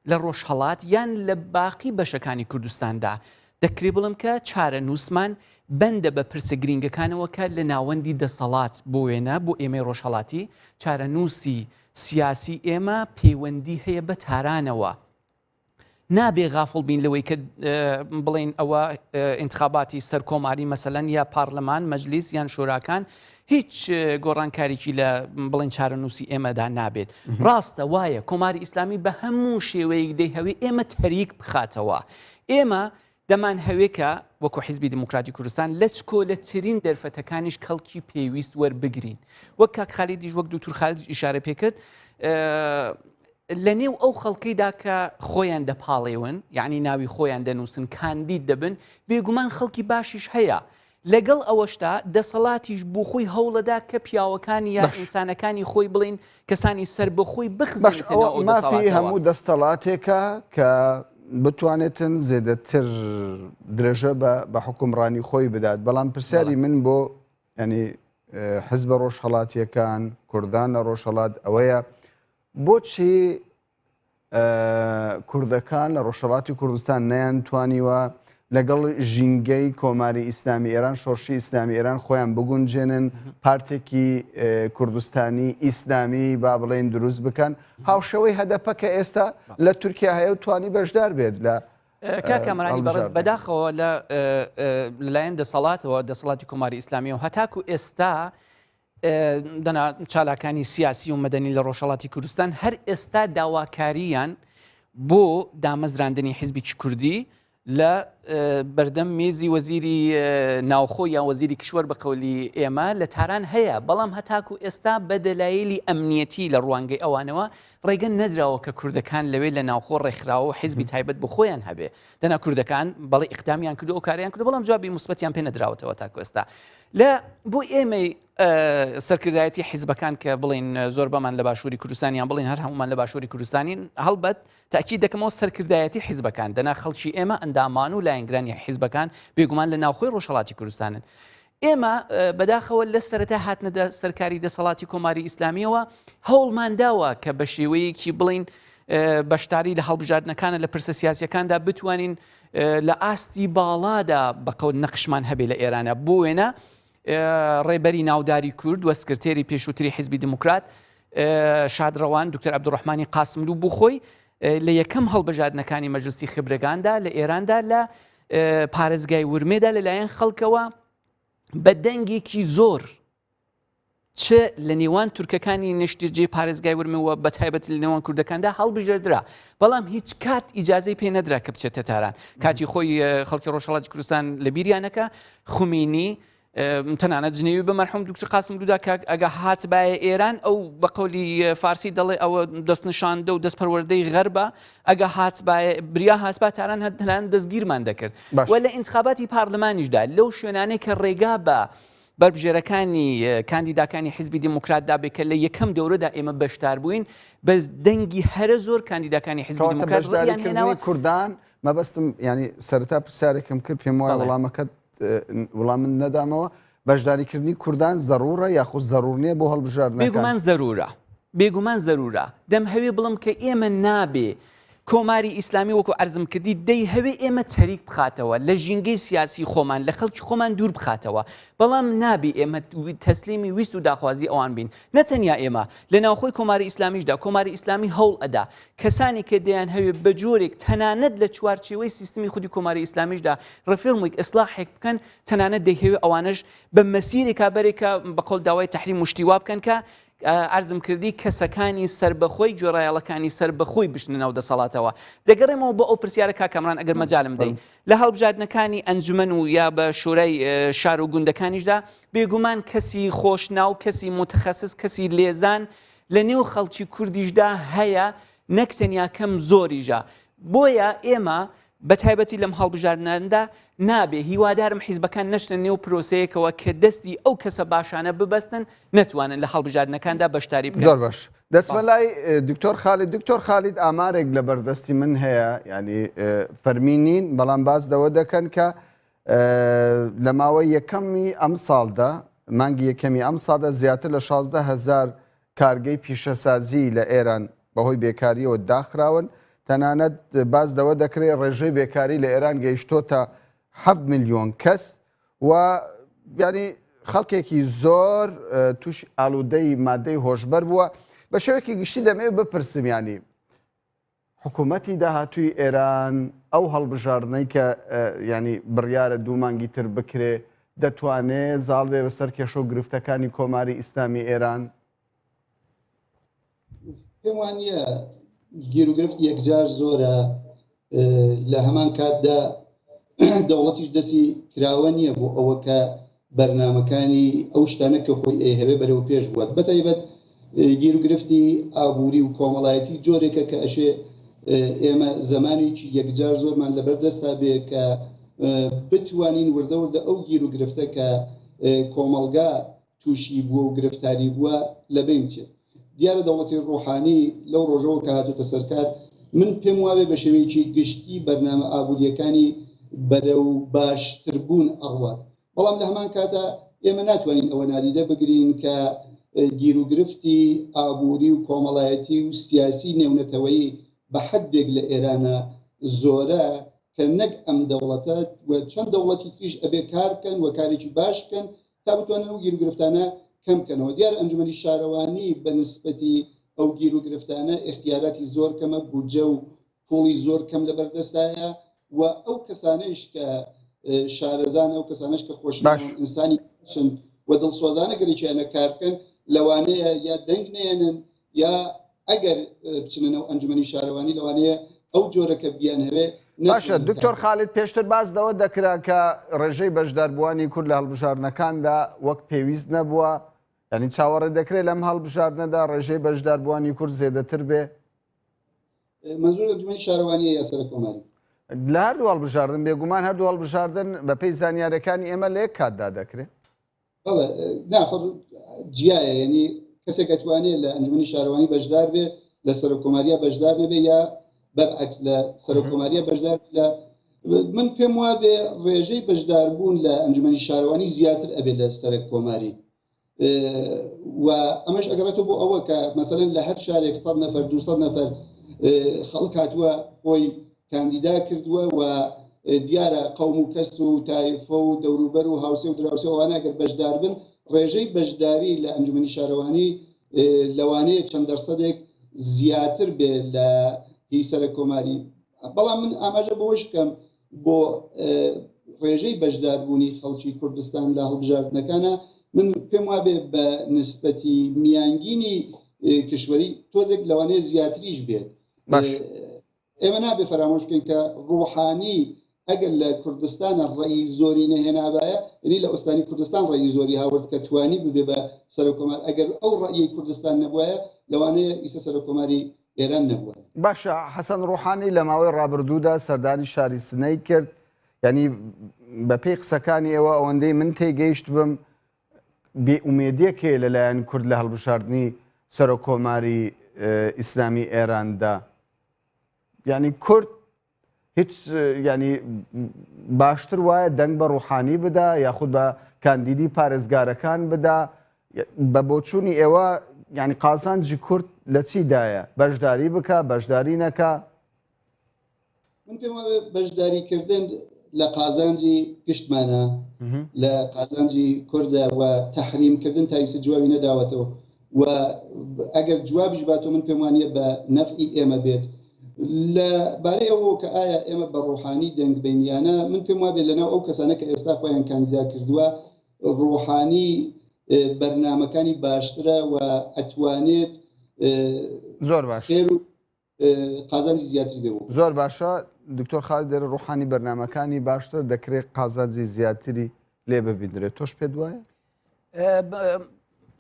لە ڕۆژهەڵات یان لە باقی بەشەکانی کوردستاندا دەکرێ بڵم کە چارە نووسمان بەندە بە پرسە گرنگەکانەوە کە لە ناوەندی دەسەڵات بۆ وێنە بۆ ئێمەی ڕۆژهەڵاتی چارە نووسی سیاسی ئێمە پەیوەندی هەیە بە تارانەوە. نابێ غافڵ بین لەوەی کە بڵین ئەوە ئینتخاباتی سەر کۆماری مەسەلەن یا پارلەمان مەجلیس یان شوراکان هیچ گۆڕانکاریی لە بڵین چارە نووسی ئێمەدا نابێت. ڕاستە وایە کۆماری ئیسلامی بە هەموو شێوەیەک دەیهەوێ ئێمە تەریک بخاتەوە. ئێمە دەمان هەوێکە وەکو حیزبی دیموکراتی کوردستان لە چکۆلەترین دەرفەتەکانیش کەڵکی پێویست وەربگرین. وەک کاک خالیدیش وەک دوکتور خالید ئیشارە پێکرد لە نێو ئەو خەڵکیدا کە خۆیان دەپاڵێون یعنی ناوی خۆیان دەنووسن کاندید دەبن بێگومان خەڵکی باشیش هەیە. لەگەڵ ئەوەشتا دەسەڵاتیش بۆ خۆی هەوڵەدا کە پیاوەکانی یا ئینسانەکانی خۆی بڵین کەسانی سەر بەخۆی بخزێنێتەوە ئەو مافی هەموو دەستەڵاتێکە کە بتوانێتن زێدەتر درێژە بە حکومڕانی خۆی بدات. بەڵام پرسیاری من بۆ ینی حزبە ڕۆژهەڵاتیەکان کوردان لە ڕۆژهەڵات ئەوەیە بۆچی کوردەکان لە ڕۆژهەڵاتی کوردستان نەیانتوانیوە لەگەڵ ژینگەی کۆماری ئیسلامی ئێران شۆڕشی ئیسلامی ئێران خۆیان بگونجێنن پارتێکی کوردستانی ئیسلامی با بڵێن دروست بکەن هاوشەوەی هەدەپە کە ئێستا لە تورکیا هەیە و توانی بەشدار بێت لە کاکەمەرانی بەڕێز بەداخەوە لەلایەن دەسەڵاتەوە دەسەڵاتی کۆماری ئیسلامی و هەتاکو ئێستا دەنا چالاکانی سیاسی و مەدەنی لە ڕۆژهەڵاتی کوردستان هەر ئێستا داواکاریان بۆ دامەزراندنی حیزبێکی کوردی لە بەردەم مێزی وەزیری ناوخۆ یا وەزیری کشوەر بە قەولی ئێمە لە تاران هەیە. بەڵام هەتاکو ئێستا بە دەلایلی ئەمنیەتی لە ڕوانگەی ئەوانەوە ڕێگە نەدراوە کە کوردەکان لەوێ لە ناوخۆ ڕێکخراوە و حیزبی تایبەت بۆ خۆیان هەبێ. دەنا کوردەکان بەڵێ ئیقدامیان کردو ئەو کاریان کردو بەڵام جوابی موسبەتیان پێ نەدراوەتەوە تاکو ئێستا. لە بۆ ئێمەی سەرکردایەتی حیزبەکان کە بڵین زۆر بەمان لە باشووری کوردستانیان بڵین هەر هەمومان لە باشووری کوردستانین هەڵبەت تاکید دەکەمەوە سەرکردایەتی حیزبەکان دەنا خەڵکی ئێمە ئەندامان و لایەنگرانی حیزبەکان بێگومان لە ناوخۆی ڕۆژهەڵاتی کوردستانن. ئێمە بەداخەوە لە سەرەتا هاتنە سەرکاری دەسەڵاتی کۆماری ئیسلامیەوە هەوڵمانداوە کە بە شێوەیەکی بڵین بەشداری لە هەڵبژاردنەکانە لە پرسە سیاسیەکاندا بتوانین لە ئاستی باڵادا بەقەوت نەقشمان هەبێ لە ئێرانە. بۆ وێنە ڕێبەری ناوداری کورد و سکرتێری پێشووتری حیزبی دیموکرات شادڕەوان دکتۆر عەبدوڕەحمانی قاسملوو بوو خۆی لە یەکەم هەڵبژاردنەکانی مەجلیسی خبرەکاندا لە ئێراندا لە پارێزگای ورمێدا لەلایەن خەڵکەوە بە دەنگێکی زۆر چ لە نێوان تورکەکانی نیشتیرجێ پارێزگای ورمەوە بە تایبەت لە نێوان کوردەکاندا هەڵبژێردرا. بەڵام هیچ کات ئیجازەی پێ نەدرا کە بچێتە تاران. کاتی خۆی خەڵکی ڕۆژهەڵاتی کوردستان لە بیریانەکە خومینی تەنانەت جنێوی بە مەرحوم دکتۆر قاسملوودا کە ئەگە هات بایە ئێران ئەو بە قەولی فارسی دەڵێ ئەوە دەستنشاندە و دەستپەروەردەی غەربە ئەگە هات بریا هاتبا تاران هەتەنان دەستگیرمان دەکرد. و لە ئینتخاباتی پارلەمانیشدا لەو شوێنانەی کە ڕێگا بە بەربژێرەکانی کاندیداکانی حیزبی دیموکراتدا بێت کە لە یەکەم دەورەدا ئێمە بەشدار بووین بە دەنگی هەرە زۆر کاندیداکانی حیزبی دیموکرات کوردان مەبەستم ینی سەرەتا پرسیارێکم کرد پێم وایە وەڵامەکەت وڵام من نەدامەوە بەشداریکردنی کوردان زەڕورە یاخود زەڕور نییە بۆ هەڵبژاردنەکان؟ بێگومان زەرورە بێگومان زەرورە. دەم هەوێ بڵم کە ئێمە نابێ کۆماری ئیسلامی وەکو ئەرزم کردی دەی هەوێ ئێمە تەریک بخاتەوە لە ژینگەی سیاسی خۆمان لە خەڵکی خۆمان دوور بخاتەوە بەڵام نابێ ئێمە تەسلیمی ویست و داخوازی ئەوان بین نەتەنیا ئێمە لە ناوخۆی کۆماری ئیسلامیشدا کۆماری ئیسلامی هەوڵ ئەدا کەسانی کە دەیان هەوێ بە جۆرێک تەنانەت لە چوارچێوەی سیستمی خودی کۆماری ئیسلامیشدا ڕفێڵمێک ئیسلاحێک بکەن تەنانەت دەیهەوێ ئەوانش بە مەسیرێکا بەرێکە بەقۆڵ داوای تەحریم مشتیوا بکەن کە ئەرزم کردی کەسەکانی سربەخۆی گوێڕایەڵەکانی سربەخۆی بشنە ناو دەسەڵاتەوە دەگەڕێمەوە بۆ ئەو پرسیارە کاکەمران ئەگەر مەجالم دەین لە هەڵبژاردنەکانی ئەنجومەن و یا بە شورای شار و گوندەکانیشدا بێگومان کەسی خۆشناو کەسی متخەسس کەسی لێزان لە نێو خەڵکی کوردیشدا هەیە نەک تەنیا کەم زۆریژە بۆیە ئێمە بە تایبەتی لەم هەڵبژاردناندا نابێ هیوادارم حیزبەکان نەشنە نێو پرۆسەیەکەوە کە دەستی ئەو کەسە باشانە ببەستن نەتوانن لە هەڵبژاردنەکاندا بەشداری بکەن. زۆر باش دەچمە لای دکتۆر خالید ئامارێک لە بەردەستی من هەیە ینی فەرمینین بەڵام باز دەوە دەکەن کە لە ماوەی یەکەمی ئەم ساڵدا مانگی یەکەمی ئەم ساڵدا زیاتر لە 16,000 کارگەی پیشەسازی لە ئێران بەهۆی بێکاریەوە داخراون تەنانەت باز دەوە دەکرێت ڕێژەی بێکاری لە ئێران گەیشتۆتە 7 میلیۆن کەس و ینی خەڵکێکی زۆر توش ئالوودەی مادەی هۆشبەر بووە بە شێوەیەکی گشتی دەمەوێت بپرسم ینی حکوومەتی داهاتووی ئێران ئەو هەڵبژاردنەی کە ینی بڕیارە دوو مانگی تر بکرێ دەتوانێت زاڵ بێ بەسەر کێشە و گرفتەکانی کۆماری ئیسلامی ئێران پێم وانییە گیر و گرفت یەکجار زۆرە لە هەمان کاتدا دەوڵەتیش دەستی کراوە نییە بۆ ئەوە کە بەرنمەکانی ئەو شتانە کە خۆی هەبێ بەرەو پێش بووە بەتایبەت گیر و گرفتی ئابووری و کۆمەڵایەتی جۆرێکە کە ئەشێ ئێمە زمانێکی یەکجار زۆرمان لەبەردەستا بێ کە بتوانین وردەوردە ئەو گیر و گرفتە کە کۆمەڵگا تووشی بووە و گرفتاری بووە لەبین بچێت دیارە دەوڵەتی ڕۆحانی لەو ڕۆژەوە کە هاتوتە سەرکار من پێم وابێ بە شێوەیەکی گشتی بەرنامە ئابوووریەکانی بەرەو باشتربوون ئەڕوات بەڵام لە هەمان کاتە ئێمە ناتوانین ئەوە نادیدە بگرین کە گیر و گرفتی ئابووری و کۆمەڵایەتی و سیاسی نێونەتەوەی بە حەدێک لە ئێرانە زۆرە کە نەک ئەم دەوڵەتە چەند دەوڵەتی تریش ئەبێ کار بکەن و کارێکی باش بکەن تا بتوانن ئەو گیر و گرفتانە کەم بکەنەوە دیارە ئەنجومەنی شارەوانی بە نسبەتی ئەو گیر و گرفتانە اختیاراتی زۆر کەمە بودجە و پۆڵی زۆر کەم لەبەردەستایە و ئەو کەسانەش کە شارەزان ئەو کەسانش کە خۆش ئینسانی و دڵسۆزانە گەرێکیانە کار بکەن لەوانەیە یا دەنگ نێنن یا ئەگەر بچنەوە ئەنجومەنی شارەوانی لەوانەیە ئەو جۆرەکە بیان هەوێ باشە دکتۆر خالید پێشتر باز دەوە دەکرا کە ڕێژەی بەشداربووانی کورد لە هەڵبژاردنەکاندا وەک پێویست نەبووە ینی چاوەڕێ دەکرێت لەم هەڵبژاردنەدا ڕێژەی بەشداربووانی کورد زێدەتر بێ منزور ئەنجومەنی شارەوانیە یا سەرۆک کۆماری لە هەردوو هەڵبژاردن بێگومان هەردوو هەڵبژاردن بە پێی زانیاریەکانی ئێمە لە یەک کاتدا دەکرێت ناخۆ جیایە یعنی کەسێک ئەتوانێت لە ئەنجومەنی شارەوانی بەشدار بێ لە سەرۆک کۆماریە بەشدار نەبێ یا بەرعکس لە سەرۆک کۆماریە بەشدار لە من پێم وابێ ڕێژەی بەشداربوون لە ئەنجومەنی شارەوانی زیاتر ئەبێت لە سەرۆک کۆماری و ئەمەش ئەگەڕێتەوە بۆ ئەوە کە مەسەلەن لە هەر شارێک 100 نەفەر 200 نەفەر خەڵک هاتووە خۆی کاندیدا کردووە و دیارە قەوم و کەس و تایفە و دەوروبەر و هاوسێ و دراوسێ ئەوانە ئەگەر بەشدار بن ڕێژەی بەشداری لە ئەنجومەنی شارەوانی لەوانەیە چەند دەرسەدێک زیاتر بێ لە هی سەرۆک کۆماری بەڵام من ئاماژە بەوەش بکەم بۆ ڕێژەی بەشداربوونی خەڵکی کوردستان لە هەڵبژاردنەکانە من پێم وابێ بە نسبەتی میانگینی کشوەری تۆزێک لەوانەیە زیاتریش بێت ئێمە نابێ فەرامۆش بکەین کە ڕوحانی ئەگەر لە کوردستانە ڕێی زۆری نەهێنابایە یعنی لە ئۆستانی کوردستان ڕێی زۆری هاورد کە توانی ببێ بە سەرۆک کۆمار ئەگەر ئەو ڕێی کوردستان نەبووایە لەوانەیە ئیستا سەرۆک کۆماری ئێران نەبووە باشە حەسەن ڕوحانی لە ماوەی ڕابردوودا سەردانی شاری سنەی کرد ینی بە پێی قسەکانی ئێوە ئەوەندەی من تێگەیشت بم بێئومێدیەک هەیە لەلایەن کورد لە هەڵبژاردننی سەرۆک کۆماری ئیسلامی ئێراندا ینی کورد هیچ ینی باشتر وایە دەنگ بە ڕوحانی بدا یاخود بە کاندیدی پارێزگارەکان بدا بە بۆچوونی ئێوە ینی قازانجی کورد لە چیدایە بەشداری بکە بەشداری نەکە من پێم وایە بەشداریکردن لە قازانجی گشتمانە لە قازانجی کوردە و تەحریمکردن تا ئێستا جوابی نەداوەتەوە و ئەگەر جوابیش باتەوە من پێم وانیە بە نەفعی ئێمە بێت لە بارەی ئەوە کە ئایا ئێمە بە ڕۆحانی دەنگ بینیانە من پێم وابێت لەناو ئەو کەسانە کە ئێستا خۆیان کاندیدا کردووە ڕۆحانی بەرنامەکانی باشترە و ئەتوانێت زۆر باش قازانجی زیاتری بێ. زۆر باشە دکتۆر خالد دەرە ڕوحانی بەرنمەکانی باشتر دەکرێت قازانجی زیاتری لێ ببیندرێت تۆش پێت وایە؟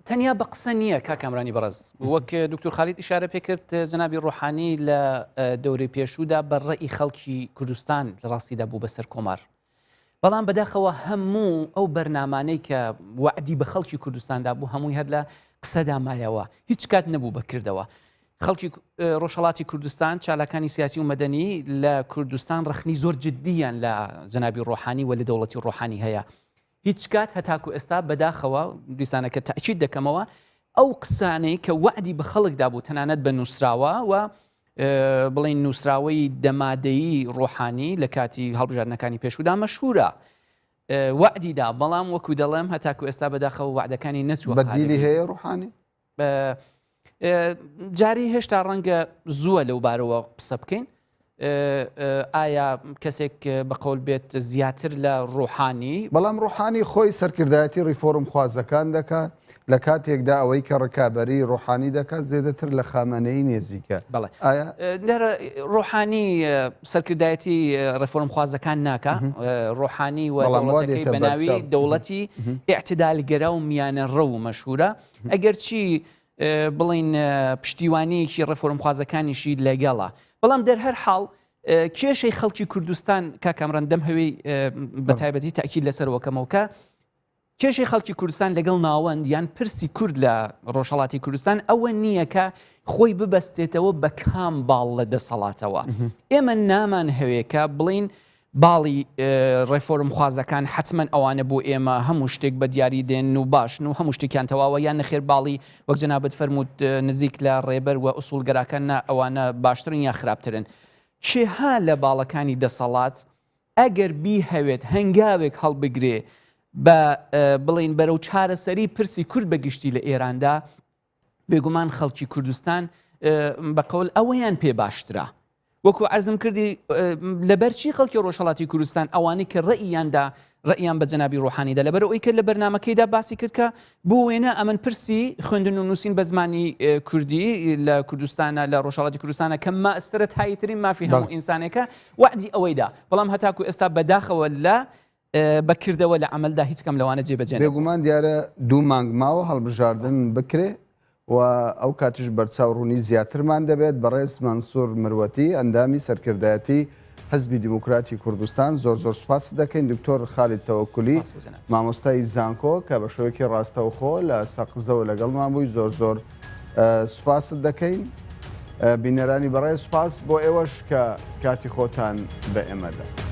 تەنیا بە قسە نییە کا کامرانی بەڕز وەک دکتۆر خالید ئیشارە پێکرد جەنابی ڕوحانی لە دەورەی پێشوودا بەڕێی خەڵکی کوردستان لە ڕاستیدا بوو بەسەر کۆمار بەڵام بەداخەوە هەموو ئەو بەرنامانەی کە وعدی بە خەڵکی کوردستاندا بوو هەمووی هەر لە قسەدا مایەوە هیچ کات نەبوو بەکردەوە خەڵکی ڕۆژهەڵاتی کوردستان چالاکانی سیاسی و مەدەنی لە کوردستان ڕخنی زۆر جددیان لە جەنابی ڕۆحانی و لە دەوڵەتی ڕۆحانی هەیە هیچ کات هەتاکو ئێستا بەداخەوە دیسانەکە تاکید دەکەمەوە ئەو قسانەی کە وعدی بە خەڵکدا بوو تەنانەت بە نووسراوە و بڵین نووسراوەی دەمادەیی ڕۆحانی لە کاتی هەڵبژاردنەکانی پێشوودا مەشهورە وعدیدا بەڵام وەکو دەڵێم هەتاکو ئێستا بەداخەوە وعدەکانی نەچووە بەدیلی هەیە ڕوحانی جاری هێشتا ڕەنگە زووە لەو بارەوە قسە بکەین ئایا کەسێک بەقول بێت زیاتر لە ڕۆحانی بەڵام ڕۆحانی خۆی سەرکردایەتی ڕیفۆرم خوازەکان دەکات لە کاتێکدا ئەوەی کە ڕکابەری ڕۆحانی دەکات زێدەتر لە خامنەی نێزیکە بەڵێ ڕۆحانی سەرکردایەتی ڕێفۆرم خوازەکان ناکە ڕۆحانی و دەوڵەتەکەی بەناوی دەوڵەتی ئیعتیدالگەرە و میانە ڕە و مەشهورە ئەگەر چی بڵین پشتیوانیەکی ڕێفۆرم خوازەکانیشی لەگەڵە بەڵام دەرهەر حاڵ کێشەی خەڵکی کوردستان کاکامران دەم هەوێی بە تایبەتی تاکید لەسەرەوەکەمەوە کە کێشەی خەڵکی کوردستان لەگەڵ ناوەند یان پرسی کورد لە ڕۆژهەڵاتی کوردستان ئەوە نییە کە خۆی ببەستێتەوە بە کام باڵ لە دەسەڵاتەوە ئێمە نامان هەوێکە بڵین باڵی ڕێفۆرم خوازەکان حتمما ئەوانە بۆ ئێمە هەموو شتێک بە دیاری دێن و باشن و هەموو شتێکیان تەواوە یان نەخێر باڵی وەک جەنابەت فەرمووت نزیک لە ڕێبەر و ئوسوڵگەراکان ئەوانە باشترن یا خراپترن چێها لە باڵەکانی دەسەڵات ئەگەر بی هەوێت هەنگاوێک هەڵبگرێ بە بڵین بەرەو چارەسەری پرسی کورد بەگشتی لە ئێراندا بێگومان خەڵکی کوردستان بەقەول ئەوەیان پێ باشترە وەکو عەرزم کردی لەبەرچی خەڵکی ڕۆژهەڵاتی کوردستان ئەوانەی کە ڕەئیان بە جەنابی ڕۆحانیدا لەبەر ئەوەی کە لە بەرنامەکەیدا باسی کرد کە بۆ وێنە ئەمن پرسی خوێندن و نووسین بە زمانی کوردی لە کوردستانە لە ڕۆژهەڵاتی کوردستانە کە مەئەسترەت هایترین مافی هەموو ئینسانێکە وعدی ئەوەیدا بەڵام هەتاکو ئێستا بەداخەوە لە بەکردەوە لە عملدا هیچ کەم لەوانە جێبەجێ بێگومان دیارە 2 مانگ ماوە هەڵبژاردن بکرێ و ئەو کاتیش بەرچاوڕوونی زیاترمان دەبێت بەڕێز مەنسوور مروەتی ئەندامی سەرکردایەتی حزبی دیموکراتی کوردستان زۆر سوپاس دەکەین دکتۆر خالید تەوەکولی مامۆستای زانکۆ کە بە شێوەیەکی ڕاستەوخۆ لە سەقزەوە لەگەڵمان بووی زۆر سوپاست دەکەین بینەرانی بەڕێز سوپاس بۆ ئێوەش کە کاتی خۆتان بە ئێمەدا.